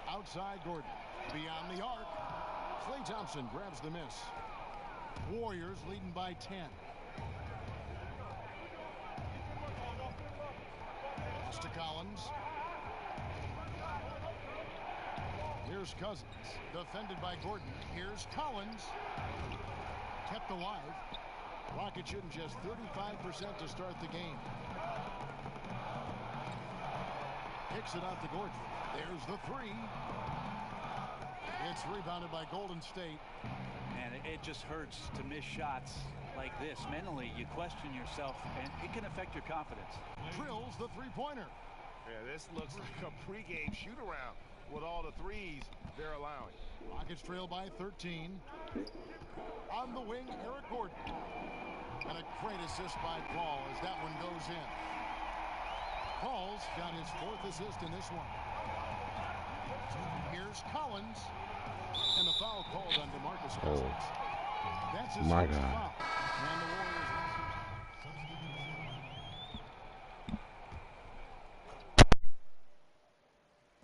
Outside Gordon. Beyond the arc. Klay Thompson grabs the miss. Warriors leading by 10. Pass to Collins. Here's Cousins. Defended by Gordon. Here's Collins. Kept alive. Rockets shooting just 35% to start the game. Kicks it out to Gordon. There's the 3. It's rebounded by Golden State. And it just hurts to miss shots like this. Mentally, you question yourself, and it can affect your confidence. Drills the three-pointer. Yeah, this looks like a pregame shoot-around with all the threes they're allowing. Rockets trail by 13. On the wing, Eric Gordon. And a great assist by Paul as that one goes in. Paul's got his 4th assist in this one. Here's Collins. And the foul called on DeMarcus Cousins. That's his 6th foul. And the Warriors.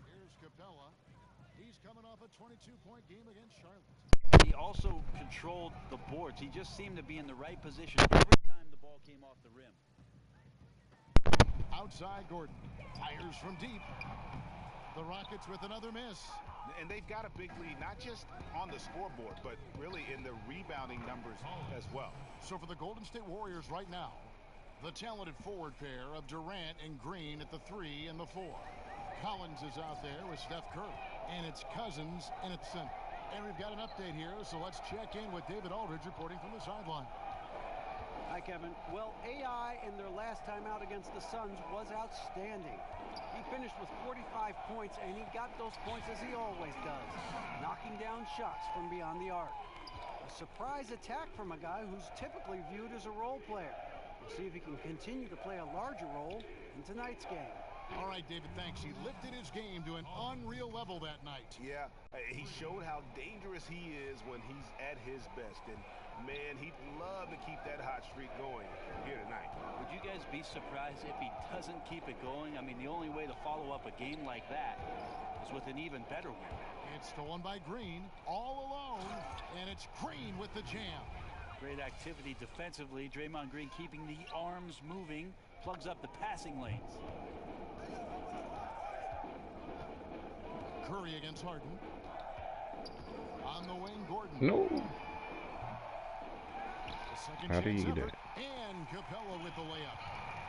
Here's Capella. He's coming off a 22-point game against Charlotte. He also controlled the boards. He just seemed to be in the right position every time the ball came off the rim. Outside Gordon. Fires from deep. The Rockets with another miss. And they've got a big lead, not just on the scoreboard, but really in the rebounding numbers as well. So for the Golden State Warriors right now, The talented forward pair of Durant and Green at the 3 and the 4. Collins is out there with Steph Curry. And it's Cousins in at the center. And we've got an update here, so let's check in with David Aldridge reporting from the sideline. Hi, Kevin. Well, AI in their last time out against the Suns was outstanding. He finished with 45 points, and he got those points as he always does, knocking down shots from beyond the arc. A surprise attack from a guy who's typically viewed as a role player. We'll see if he can continue to play a larger role in tonight's game. All right, David, thanks. He lifted his game to an unreal level that night. Yeah, he showed how dangerous he is when he's at his best. And, man, he'd love to keep that hot streak going here tonight. Would you guys be surprised if he doesn't keep it going? I mean, the only way to follow up a game like that is with an even better win. It's stolen by Green, all alone, and it's Green with the jam. Great activity defensively. Draymond Green keeping the arms moving, plugs up the passing lanes. Curry against Harden. On the wing, Gordon. No. How do you get it? And Capella with the layup.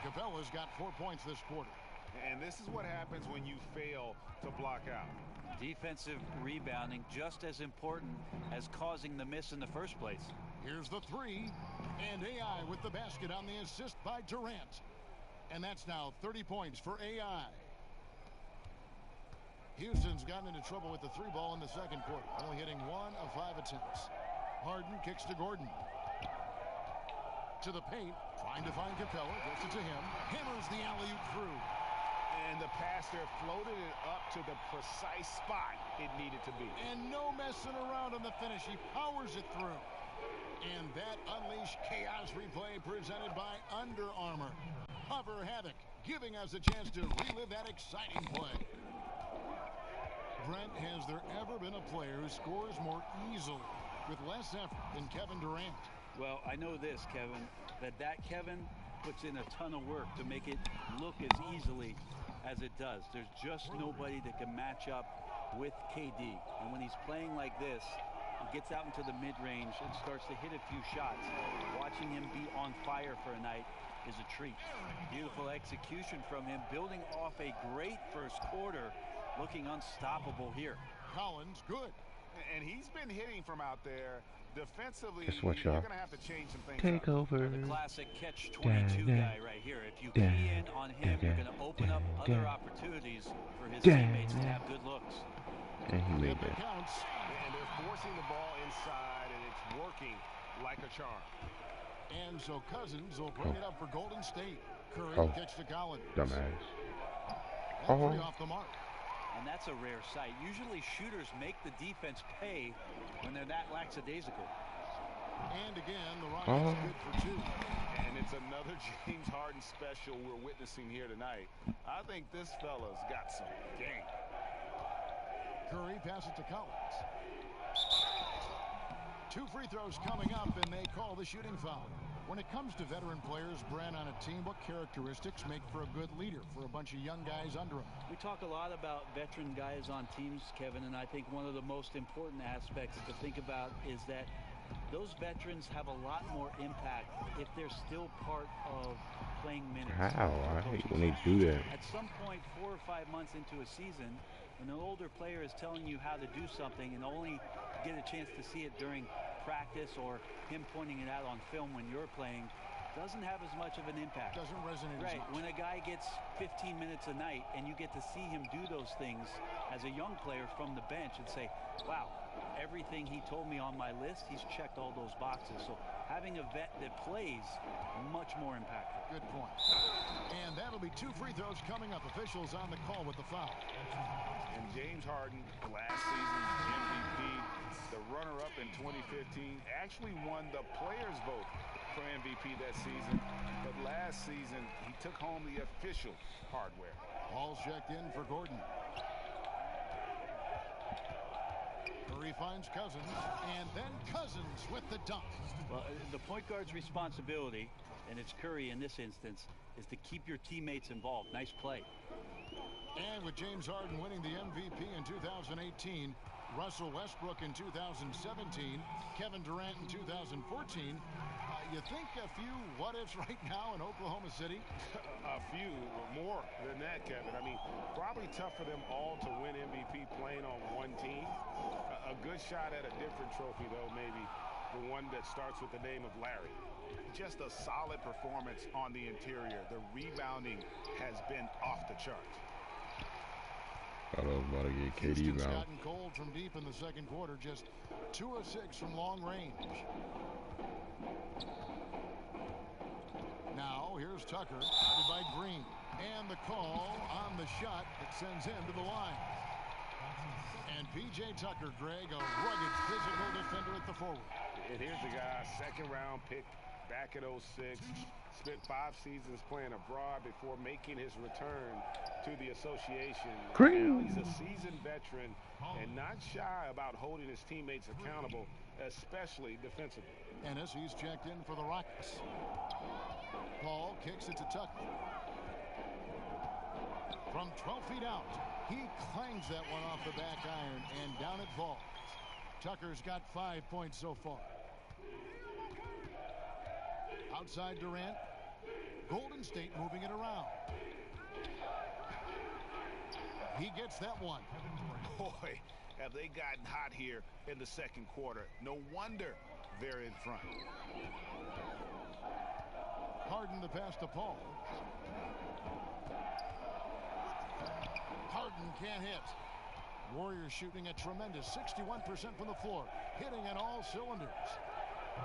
Capella's got 4 points this quarter. And this is what happens when you fail to block out. Defensive rebounding just as important as causing the miss in the first place. Here's the 3. And AI with the basket on the assist by Durant. And that's now 30 points for AI. Houston's gotten into trouble with the 3 ball in the second quarter, only hitting 1 of 5 attempts. Harden kicks to Gordon. To the paint, trying to find Capella, gets it to him, hammers the alley-oop through. And the passer floated it up to the precise spot it needed to be. And no messing around on the finish, he powers it through. And that unleashed chaos replay presented by Under Armour. Hover Havoc, giving us a chance to relive that exciting play. Brent, has there ever been a player who scores more easily with less effort than Kevin Durant? Well, I know this, Kevin, that Kevin puts in a ton of work to make it look as easily as it does. There's just nobody that can match up with KD. And when he's playing like this, he gets out into the mid-range and starts to hit a few shots. Watching him be on fire for a night is a treat. Beautiful execution from him, building off a great first quarter. Looking unstoppable here. Collins, good. And he's been hitting from out there. Defensively, guess what, you're y'all? going to have to change some things Take up. over. The classic catch-22 guy right here. If you key in on him, you're going to open up other opportunities for his teammates to have good looks. And he made that. Counts. And they're forcing the ball inside, and it's working like a charm. And so Cousins will bring it up for Golden State. Curry kicks to Collins. Dumbass. And 3 off the mark. And that's a rare sight. Usually shooters make the defense pay when they're that lackadaisical. And again, the Rockets good for 2. And it's another James Harden special we're witnessing here tonight. I think this fella's got some game. Curry passes to Collins. 2 free throws coming up, and they call the shooting foul. When it comes to veteran players, Brent, on a team, what characteristics make for a good leader for a bunch of young guys under him? We talk a lot about veteran guys on teams, Kevin, and I think one of the most important aspects to think about is that those veterans have a lot more impact if they're still part of playing minutes. Wow, I hate when they do that. At some point, 4 or 5 months into a season, when an older player is telling you how to do something and only get a chance to see it during practice or him pointing it out on film when you're playing, doesn't have as much of an impact. Doesn't resonate right. as much. When a guy gets 15 minutes a night and you get to see him do those things as a young player from the bench and say, wow, everything he told me on my list, he's checked all those boxes. So having a vet that plays, much more impactful. Good point. And that'll be 2 free throws coming up. Officials on the call with the foul. And James Harden, last season's MVP, the runner-up in 2015, actually won the players' vote for MVP that season. But last season, he took home the official hardware. Ball's checked in for Gordon. Curry finds Cousins, and then Cousins with the dunk. Well, the point guard's responsibility, and it's Curry in this instance, is to keep your teammates involved. Nice play. And with James Harden winning the MVP in 2018, Russell Westbrook in 2017, Kevin Durant in 2014, You think a few what-ifs right now in Oklahoma City? A few, more than that, Kevin. I mean, probably tough for them all to win MVP playing on one team. A good shot at a different trophy, though, maybe the one that starts with the name of Larry. Just a solid performance on the interior. The rebounding has been off the charts. Thought I was about to get KD Houston's bound. gotten cold from deep in the second quarter, just 2 of 6 from long range. Now here's Tucker, guarded by Green, and the call on the shot that sends him to the line. And P.J. Tucker, Greg, a rugged physical defender at the forward. And here's the guy, second-round pick back at 06. Spent 5 seasons playing abroad before making his return to the association. Now he's a seasoned veteran and not shy about holding his teammates accountable, especially defensively. Ennis, he's checked in for the Rockets. Paul kicks it to Tucker. From 12 feet out, he clangs that one off the back iron, and down it falls. Tucker's got 5 points so far. Outside Durant. Golden State moving it around. He gets that one. Boy, have they gotten hot here in the second quarter. No wonder they're in front. Harden the pass to Paul. Harden can't hit. Warriors shooting a tremendous 61% from the floor, hitting on all cylinders.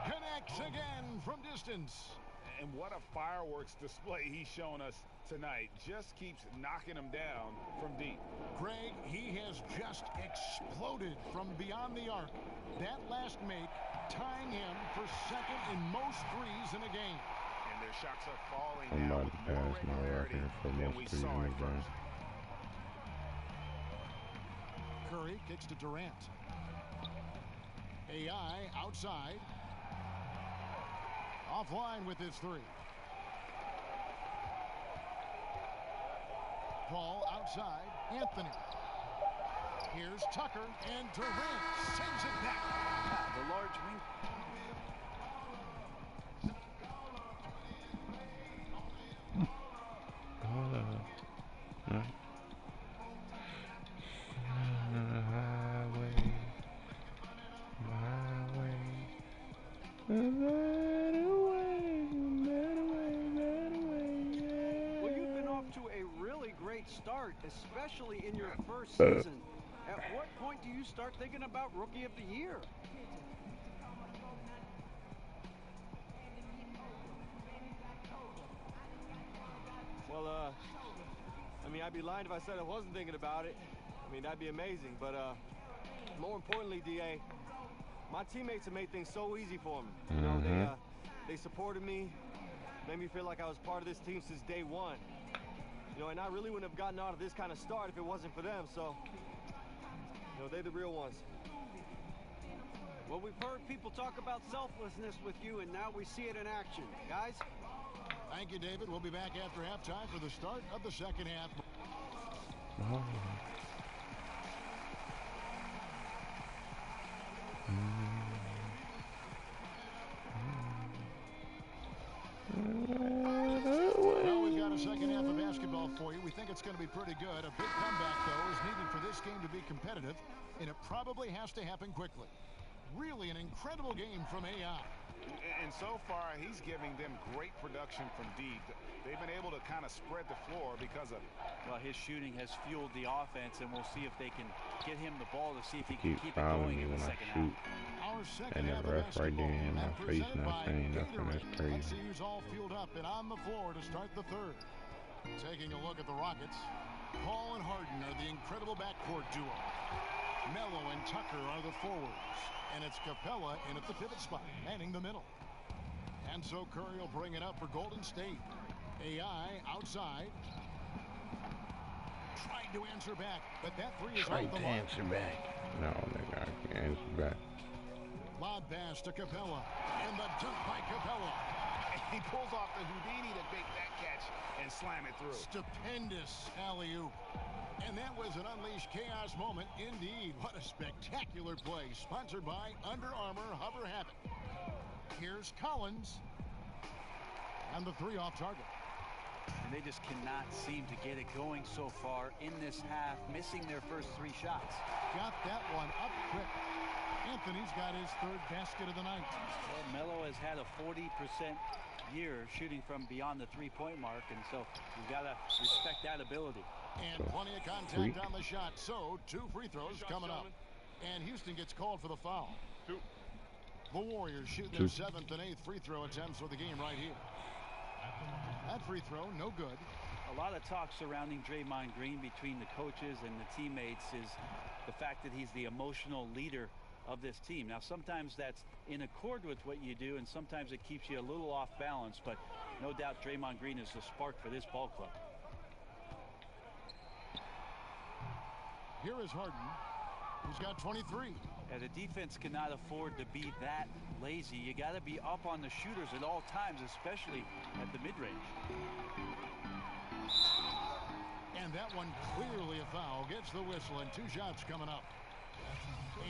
Connects again from distance. And what a fireworks display he's shown us tonight. Just keeps knocking them down from deep. Greg, he has just exploded from beyond the arc. That last make tying him for second in most threes in a game. And their shots are falling I'm now about with to more pass my regularity record for than most we threes saw in at the first. game. Curry kicks to Durant. AI outside. Offline with his three. Paul outside. Anthony. Here's Tucker, and Durant sends it back. The large wing. Well, you've been off to a really great start, especially in your first season. At what point do you start thinking about Rookie of the Year? Well, I mean, I'd be lying if I said I wasn't thinking about it. I mean, that'd be amazing. But more importantly, DA, my teammates have made things so easy for me. You know, they supported me, made me feel like I was part of this team since day one. You know, and I really wouldn't have gotten out of this kind of start if it wasn't for them. So, you know, they're the real ones. Well, we've heard people talk about selflessness with you, and now we see it in action. Guys? Thank you, David. We'll be back after halftime for the start of the second half. Well, we've got a second half of basketball for you. We think it's going to be pretty good. A big comeback, though, is needed for this game to be competitive, and it probably has to happen quickly. Really an incredible game from AI. And so far, he's giving them great production from deep. They've been able to kind of spread the floor because of it. Well, his shooting has fueled the offense, and we'll see if they can get him the ball to see if he can keep it going in the second half. Our second And half the of ref right there in my face presented not by saying nothing. That's Gatorade. crazy. Let's see who's all fueled up and on the floor to start the third. Taking a look at the Rockets, Paul and Harden are the incredible backcourt duo. Melo and Tucker are the forwards. And it's Capella in at the pivot spot, manning the middle. And so Curry will bring it up for Golden State. AI outside. Tried to answer back, but that three is off the mark. Answer back. No, nigga, I can't answer back. Lob pass to Capella. And the dunk by Capella. He pulls off the Houdini to make that catch and slam it through. Stupendous alley-oop. And that was an unleashed chaos moment indeed. What a spectacular play. Sponsored by Under Armour Hover Habit. Here's Collins. And the 3 off target. And they just cannot seem to get it going so far in this half, missing their first 3 shots. Got that one up quick. Anthony's got his 3rd basket of the night. Well, Melo has had a 40% year shooting from beyond the 3-point mark, and so you've got to respect that ability. And plenty of contact on the shot, so 2 free throws coming up. And Houston gets called for the foul. 2. The Warriors shooting their 7th and 8th free throw attempts for the game right here. That free throw, no good. A lot of talk surrounding Draymond Green between the coaches and the teammates is the fact that he's the emotional leader of this team. Now, sometimes that's in accord with what you do, and sometimes it keeps you a little off balance, but no doubt Draymond Green is the spark for this ball club. Here is Harden. He's got 23. And the defense cannot afford to be that lazy. You got to be up on the shooters at all times, especially at the mid-range. And that one clearly a foul. Gets the whistle, and 2 shots coming up.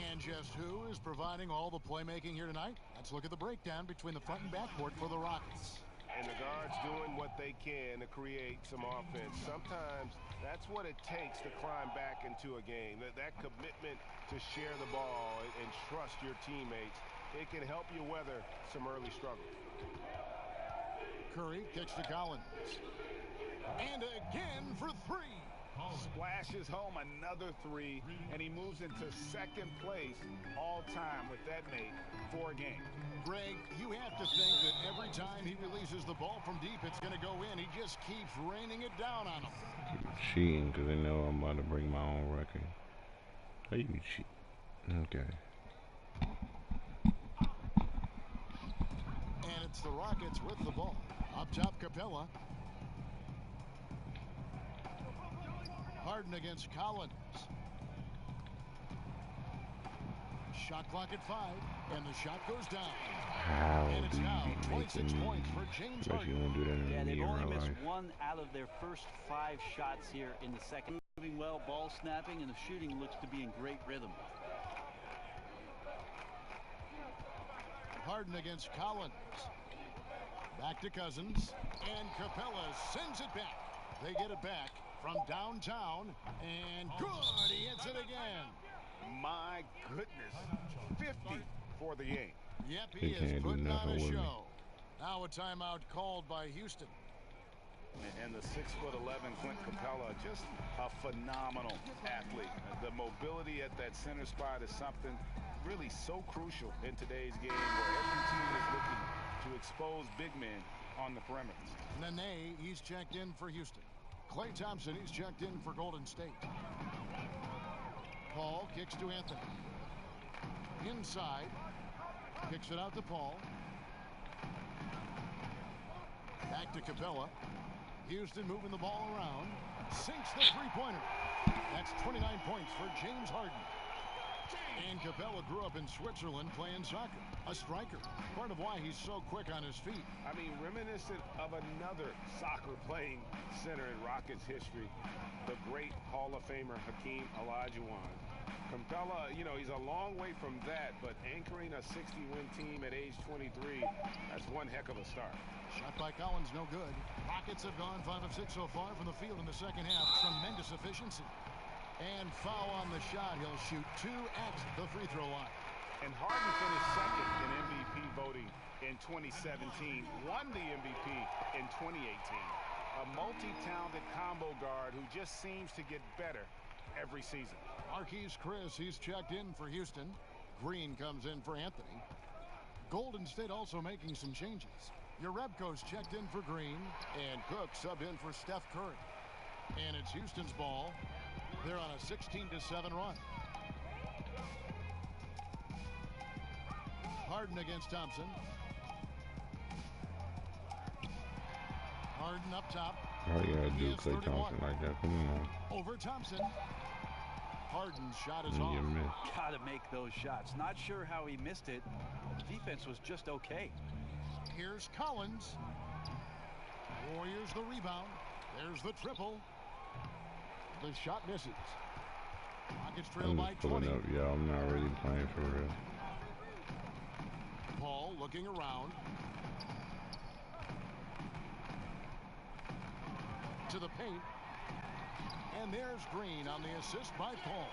And just who is providing all the playmaking here tonight? Let's look at the breakdown between the front and backcourt for the Rockets. And the guards doing what they can to create some offense. Sometimes that's what it takes to climb back into a game. That commitment to share the ball and trust your teammates, it can help you weather some early struggle. Curry kicks to Collins. And again for 3. Splashes home another 3, and he moves into 2nd place all-time with that made 4 games. Greg, you have to think that every time he releases the ball from deep, it's going to go in. He just keeps raining it down on him. Cheating because they know I'm about to break my own record. How you cheat? Okay. And it's the Rockets with the ball. Up top, Capella. Harden against Collins. Shot clock at 5, and the shot goes down. How and it's do now you 26 points for James Harden. You won't do that in Yeah, they've only missed life. 1 out of their first 5 shots here in the second. Moving well, ball snapping, and the shooting looks to be in great rhythm. Harden against Collins. Back to Cousins, and Capella sends it back. They get it back from downtown, and good, he hits it again. My goodness, 50 for the game. Yep, he is putting on a show. Now a timeout called by Houston. And the 6'11" Clint Capella, just a phenomenal athlete. The mobility at that center spot is something really so crucial in today's game, where every team is looking to expose big men on the perimeter. Nene, he's checked in for Houston. Klay Thompson, he's checked in for Golden State. Paul kicks to Anthony. Inside. Kicks it out to Paul. Back to Capella. Houston moving the ball around. Sinks the three-pointer. That's 29 points for James Harden. And Capella grew up in Switzerland playing soccer. A striker. Part of why he's so quick on his feet. I mean, reminiscent of another soccer-playing center in Rockets history, the great Hall of Famer Hakeem Olajuwon. Capella, you know, he's a long way from that, but anchoring a 60-win team at age 23, that's one heck of a start. Shot by Collins, no good. Rockets have gone 5 of 6 so far from the field in the second half. Tremendous efficiency. And foul on the shot. He'll shoot 2 at the free throw line. And Harden finished second in MVP voting in 2017, won the MVP in 2018. A multi-talented combo guard who just seems to get better every season. Marquise Chris, he's checked in for Houston. Green comes in for Anthony. Golden State also making some changes. Jerebko's checked in for Green, and Cook subbed in for Steph Curry. And it's Houston's ball. They're on a 16-7 run. Harden against Thompson. Harden up top. Oh, yeah, do Klay Thompson like that. Come on. Over Thompson. Harden's shot is off. Gotta make those shots. Not sure how he missed it. The defense was just okay. Here's Collins. Warriors the rebound. There's the triple. The shot misses. Rockets trail by 20. Up. Yeah, I'm not really playing for real. Paul looking around. To the paint. And there's Green on the assist by Paul.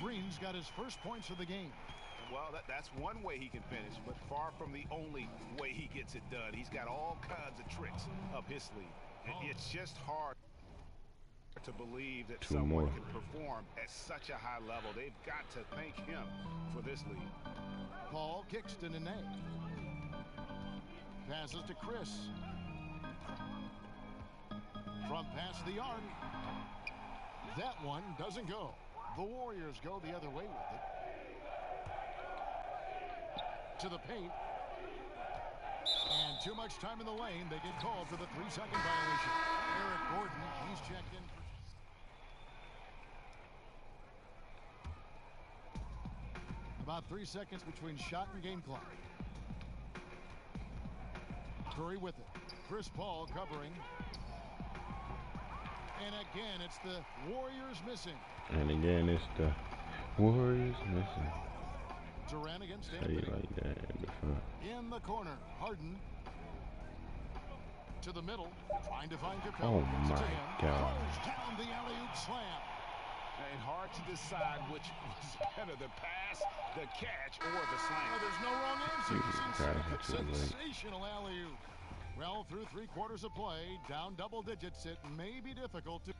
Green's got his first points of the game. Well, that's one way he can finish, but far from the only way he gets it done. He's got all kinds of tricks up his sleeve. It's just hard to believe that someone can perform at such a high level. They've got to thank him for this lead. Paul kicks to Nene. Passes to Chris. From past the arc. That one doesn't go. The Warriors go the other way with it. To the paint. And too much time in the lane. They get called for the 3-second violation. Eric Gordon, he's checked in. About 3 seconds between shot and game clock. Curry with it. Chris Paul covering. And again, it's the Warriors missing. And again, it's the Warriors missing. Durant against Anthony. Like that in the corner. Harden. To the middle. Trying to find Capella. Oh my God. Throws down the alley-oop slam. And hard to decide which was better, the pass, the catch, or the slam. Well, there's no wrong answer. Sensational alley-oop. Well, through 3 quarters of play, down double digits, it may be difficult to...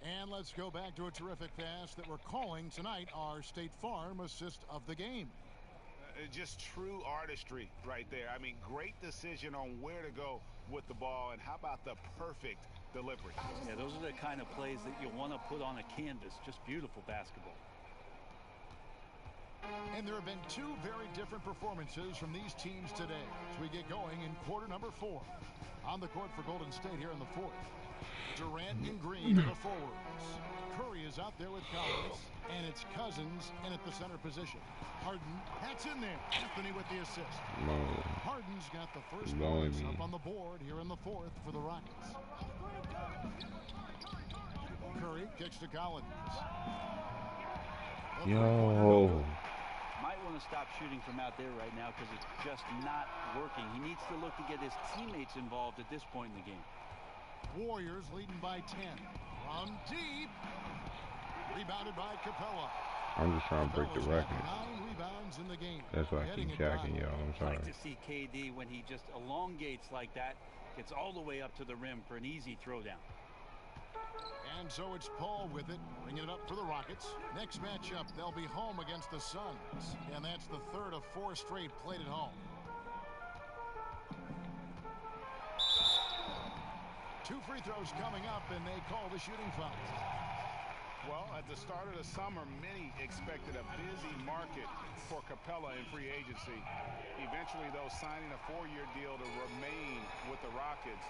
And let's go back to a terrific pass that we're calling tonight our State Farm assist of the game. Just true artistry right there. I mean, great decision on where to go with the ball, and how about the perfect delivery. Yeah, those are the kind of plays that you want to put on a canvas. Just beautiful basketball. And there have been 2 very different performances from these teams today as we get going in quarter number 4. On the court for Golden State here in the 4th. Durant and Green are the forwards. Curry is out there with Collins, and it's Cousins in at the center position. Harden, that's in there. Anthony with the assist. Harden's got the first points up on the board here in the 4th for the Rockets. Curry kicks to Collins. Yo. Might want to stop shooting from out there right now because it's just not working. He needs to look to get his teammates involved at this point in the game. Warriors leading by 10. From deep. Rebounded by Capella. I'm just trying to break the record. 9 rebounds in the game. That's why I keep jacking y'all. I'm sorry. I like to see KD when he just elongates like that, gets all the way up to the rim for an easy throwdown. And so it's Paul with it, bringing it up for the Rockets. Next matchup, they'll be home against the Suns. And that's the 3rd of 4 straight played at home. 2 free throws coming up, and they call the shooting foul. Well, at the start of the summer, many expected a busy market for Capella in free agency. Eventually, though, signing a 4-year deal to remain with the Rockets.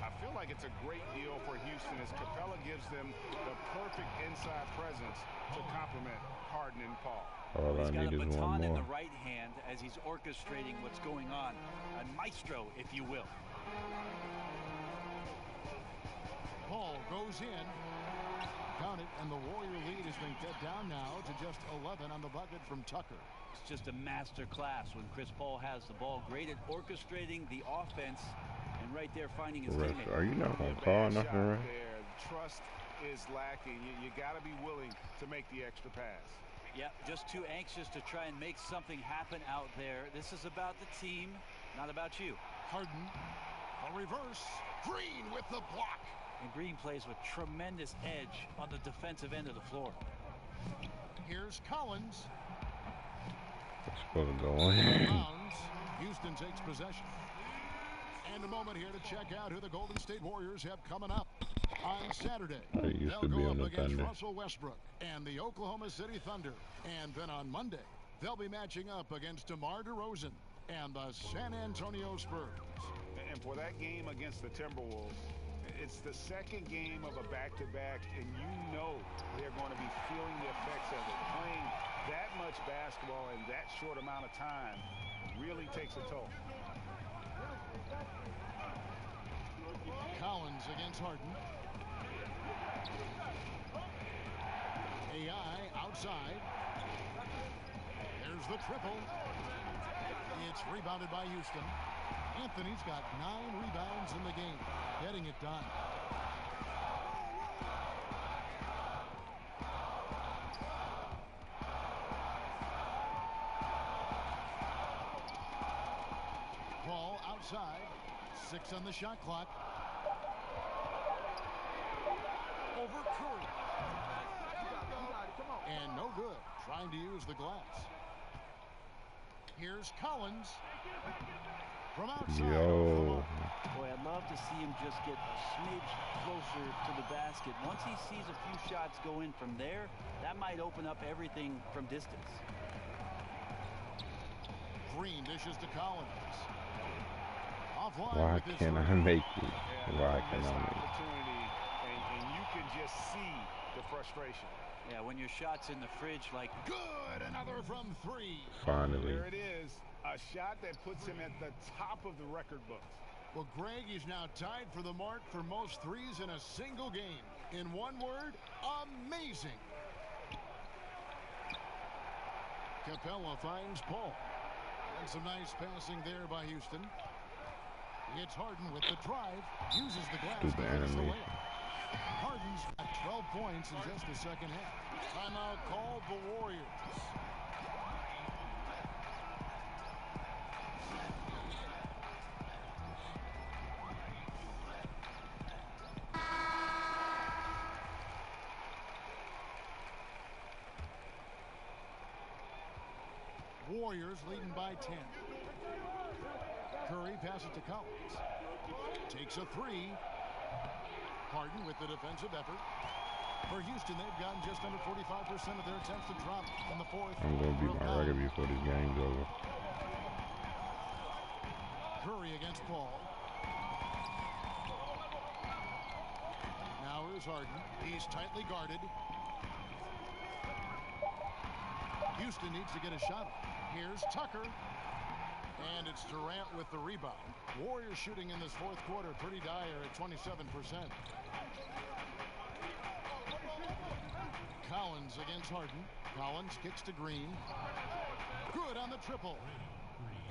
I feel like it's a great deal for Houston as Capella gives them the perfect inside presence to complement Harden and Paul. All I need is one more. He's got a baton in the right hand as he's orchestrating what's going on. A maestro, if you will. Paul goes in. Count it, and the Warrior lead has been cut down now to just 11 on the bucket from Tucker. It's just a master class when Chris Paul has the ball. Great at orchestrating the offense and right there finding his teammate. Are you not going to call nothing, right? Trust is lacking. You got to be willing to make the extra pass. Yeah, just too anxious to try and make something happen out there. This is about the team, not about you. Harden, a reverse. Green with the block. And Green plays with tremendous edge on the defensive end of the floor. Here's Collins. It's supposed to go in. Houston takes possession. And a moment here to check out who the Golden State Warriors have coming up. On Saturday, they'll go up against Russell Westbrook and the Oklahoma City Thunder. And then on Monday, they'll be matching up against DeMar DeRozan and the San Antonio Spurs. And for that game against the Timberwolves, it's the second game of a back-to-back, and you know they're going to be feeling the effects of it. Playing that much basketball in that short amount of time really takes a toll. Collins against Harden. AI outside. There's the triple. It's rebounded by Houston. Anthony's got 9 rebounds in the game, getting it done. Ball outside. 6 on the shot clock. Over Curry. And no good. Trying to use the glass. Here's Collins. From outside. Yo. Boy, I'd love to see him just get a smidge closer to the basket. Once he sees a few shots go in from there, that might open up everything from distance. Green dishes to Collins. Offline. Why can't I make it? Why can't I make it? Opportunity, and you can just see the frustration. Yeah, when your shot's in the fridge, like good, another from 3. Finally. There it is, a shot that puts him at the top of the record books. Well, Greg is now tied for the mark for most threes in a single game. In one word, amazing. Capella finds Paul. And some nice passing there by Houston. It's Harden with the drive. Uses the glass to finish the layup. Harden's got 12 points in just the second half. Timeout called the Warriors. Warriors leading by 10. Curry passes to Collins. Takes a 3. Harden with the defensive effort. For Houston, they've gotten just under 45% of their attempts to drop in the fourth. I'm going to beat my record before this game's over. Curry against Paul. Now here's Harden. He's tightly guarded. Houston needs to get a shot up. Here's Tucker. And it's Durant with the rebound. Warriors shooting in this fourth quarter pretty dire at 27%. Collins against Harden. Collins kicks to Green. Good on the triple.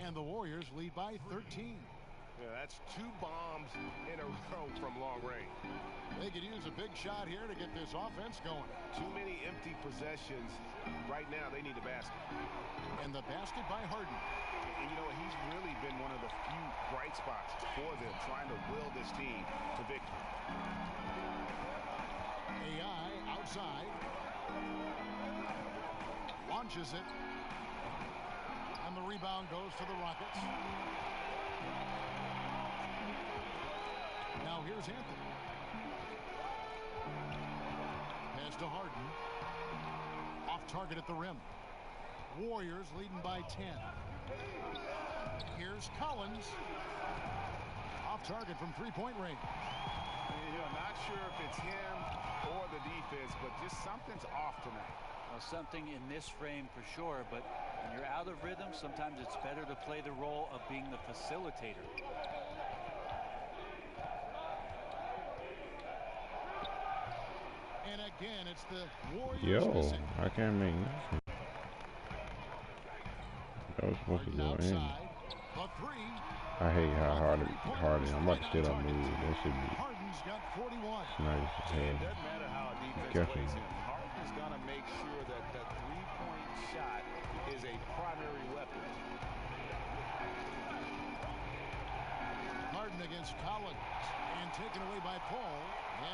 And the Warriors lead by 13. Yeah, that's 2 bombs in a row from long range. They could use a big shot here to get this offense going. Too many empty possessions. Right now, they need a basket. And the basket by Harden. And you know, he's really been one of the few bright spots for them, trying to will this team to victory. AI outside. Launches it. And the rebound goes to the Rockets. Now here's Anthony. Pass to Harden. Off target at the rim. Warriors leading by 10. Here's Collins. Off target from 3-point range. You know, not sure if it's him or the defense, but just something's off tonight. Well, something in this frame for sure, but when you're out of rhythm, sometimes it's better to play the role of being the facilitator. And again, it's the Warriors. Yo, I can't make nothing. That was supposed to go in. I hate how hard I'm about to sit on move. That should be Harden's got 41. nice. It doesn't matter how a defense plays him. Harden's going to make sure that the 3-point shot is a primary weapon. Harden against Collins. And taken away by Paul.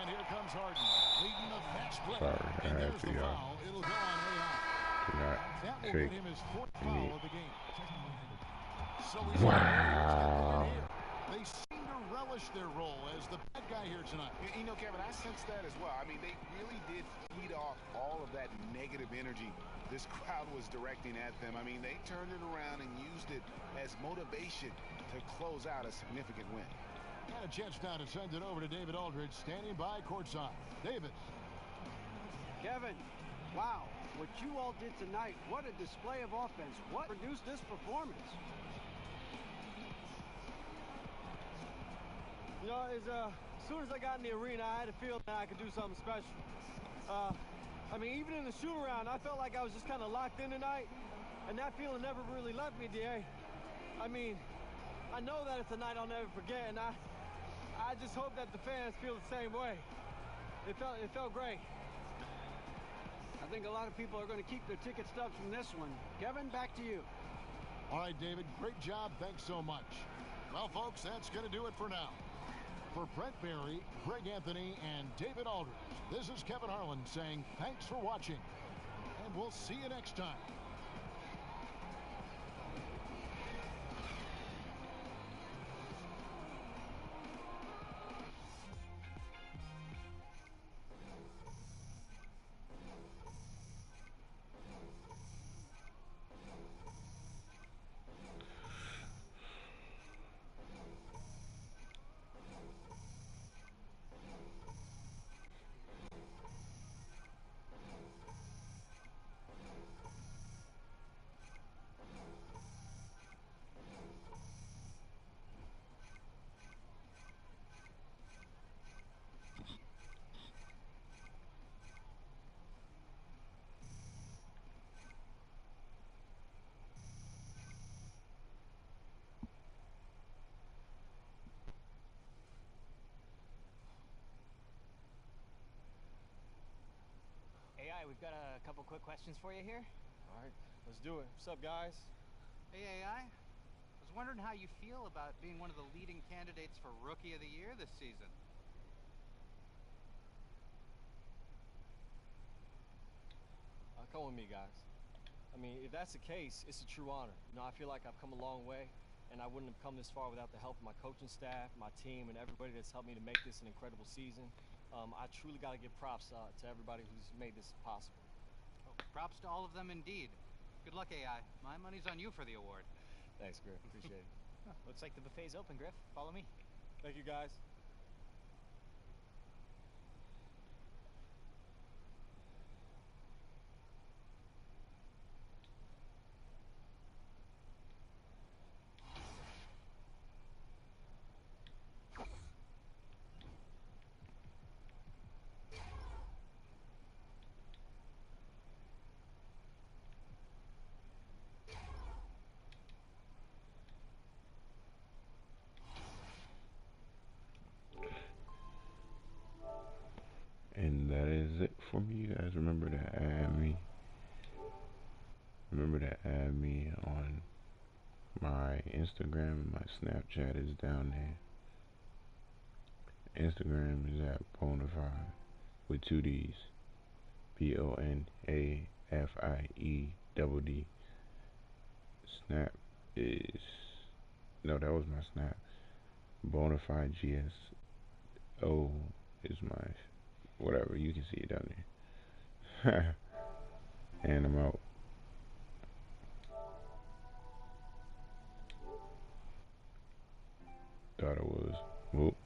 And here comes Harden. Leading the fast break. Sorry, I and had there's to, the y'all. foul. It'll go on AI. That will Trick get him his 4th me. foul of the game. So he's Wow. They seem to relish their role as the bad guy here tonight. You know, Kevin, I sense that as well. I mean, they really did feed off all of that negative energy this crowd was directing at them. I mean, they turned it around and used it as motivation to close out a significant win. And a chance now to send it over to David Aldridge, standing by courtside. David. Kevin, wow. What you all did tonight, what a display of offense. What produced this performance? You know, as soon as I got in the arena, I had a feeling that I could do something special. I mean, even in the shoot-around, I felt like I was just kind of locked in tonight, and that feeling never really left me, D.A. I mean, I know that it's a night I'll never forget, and I just hope that the fans feel the same way. It felt great. I think a lot of people are going to keep their ticket stubs from this one. Kevin, back to you. All right, David, great job. Thanks so much. Well, folks, that's going to do it for now. For Brent Barry, Greg Anthony, and David Aldridge, this is Kevin Harlan saying thanks for watching, and we'll see you next time. AI, we've got a couple quick questions for you here. All right, let's do it. What's up, guys? Hey, AI. I was wondering how you feel about being one of the leading candidates for Rookie of the Year this season. Come with me, guys. I mean, if that's the case, it's a true honor. You know, I feel like I've come a long way, and I wouldn't have come this far without the help of my coaching staff, my team, and everybody that's helped me to make this an incredible season. I truly got to give props to everybody who's made this possible. Oh, props to all of them indeed. Good luck, AI. My money's on you for the award. Thanks, Griff. Appreciate it. Looks like the buffet's open, Griff. Follow me. Thank you, guys. And that is it for me. You guys remember to add me. Remember to add me on my Instagram, and my Snapchat is down there. Instagram is at Bonafide with 2 D's. BONAFIEDD. Snap is, no, that was my Snap. Bonafide GSO is my, whatever, you can see it down there. And I'm out. Thought it was, whoop.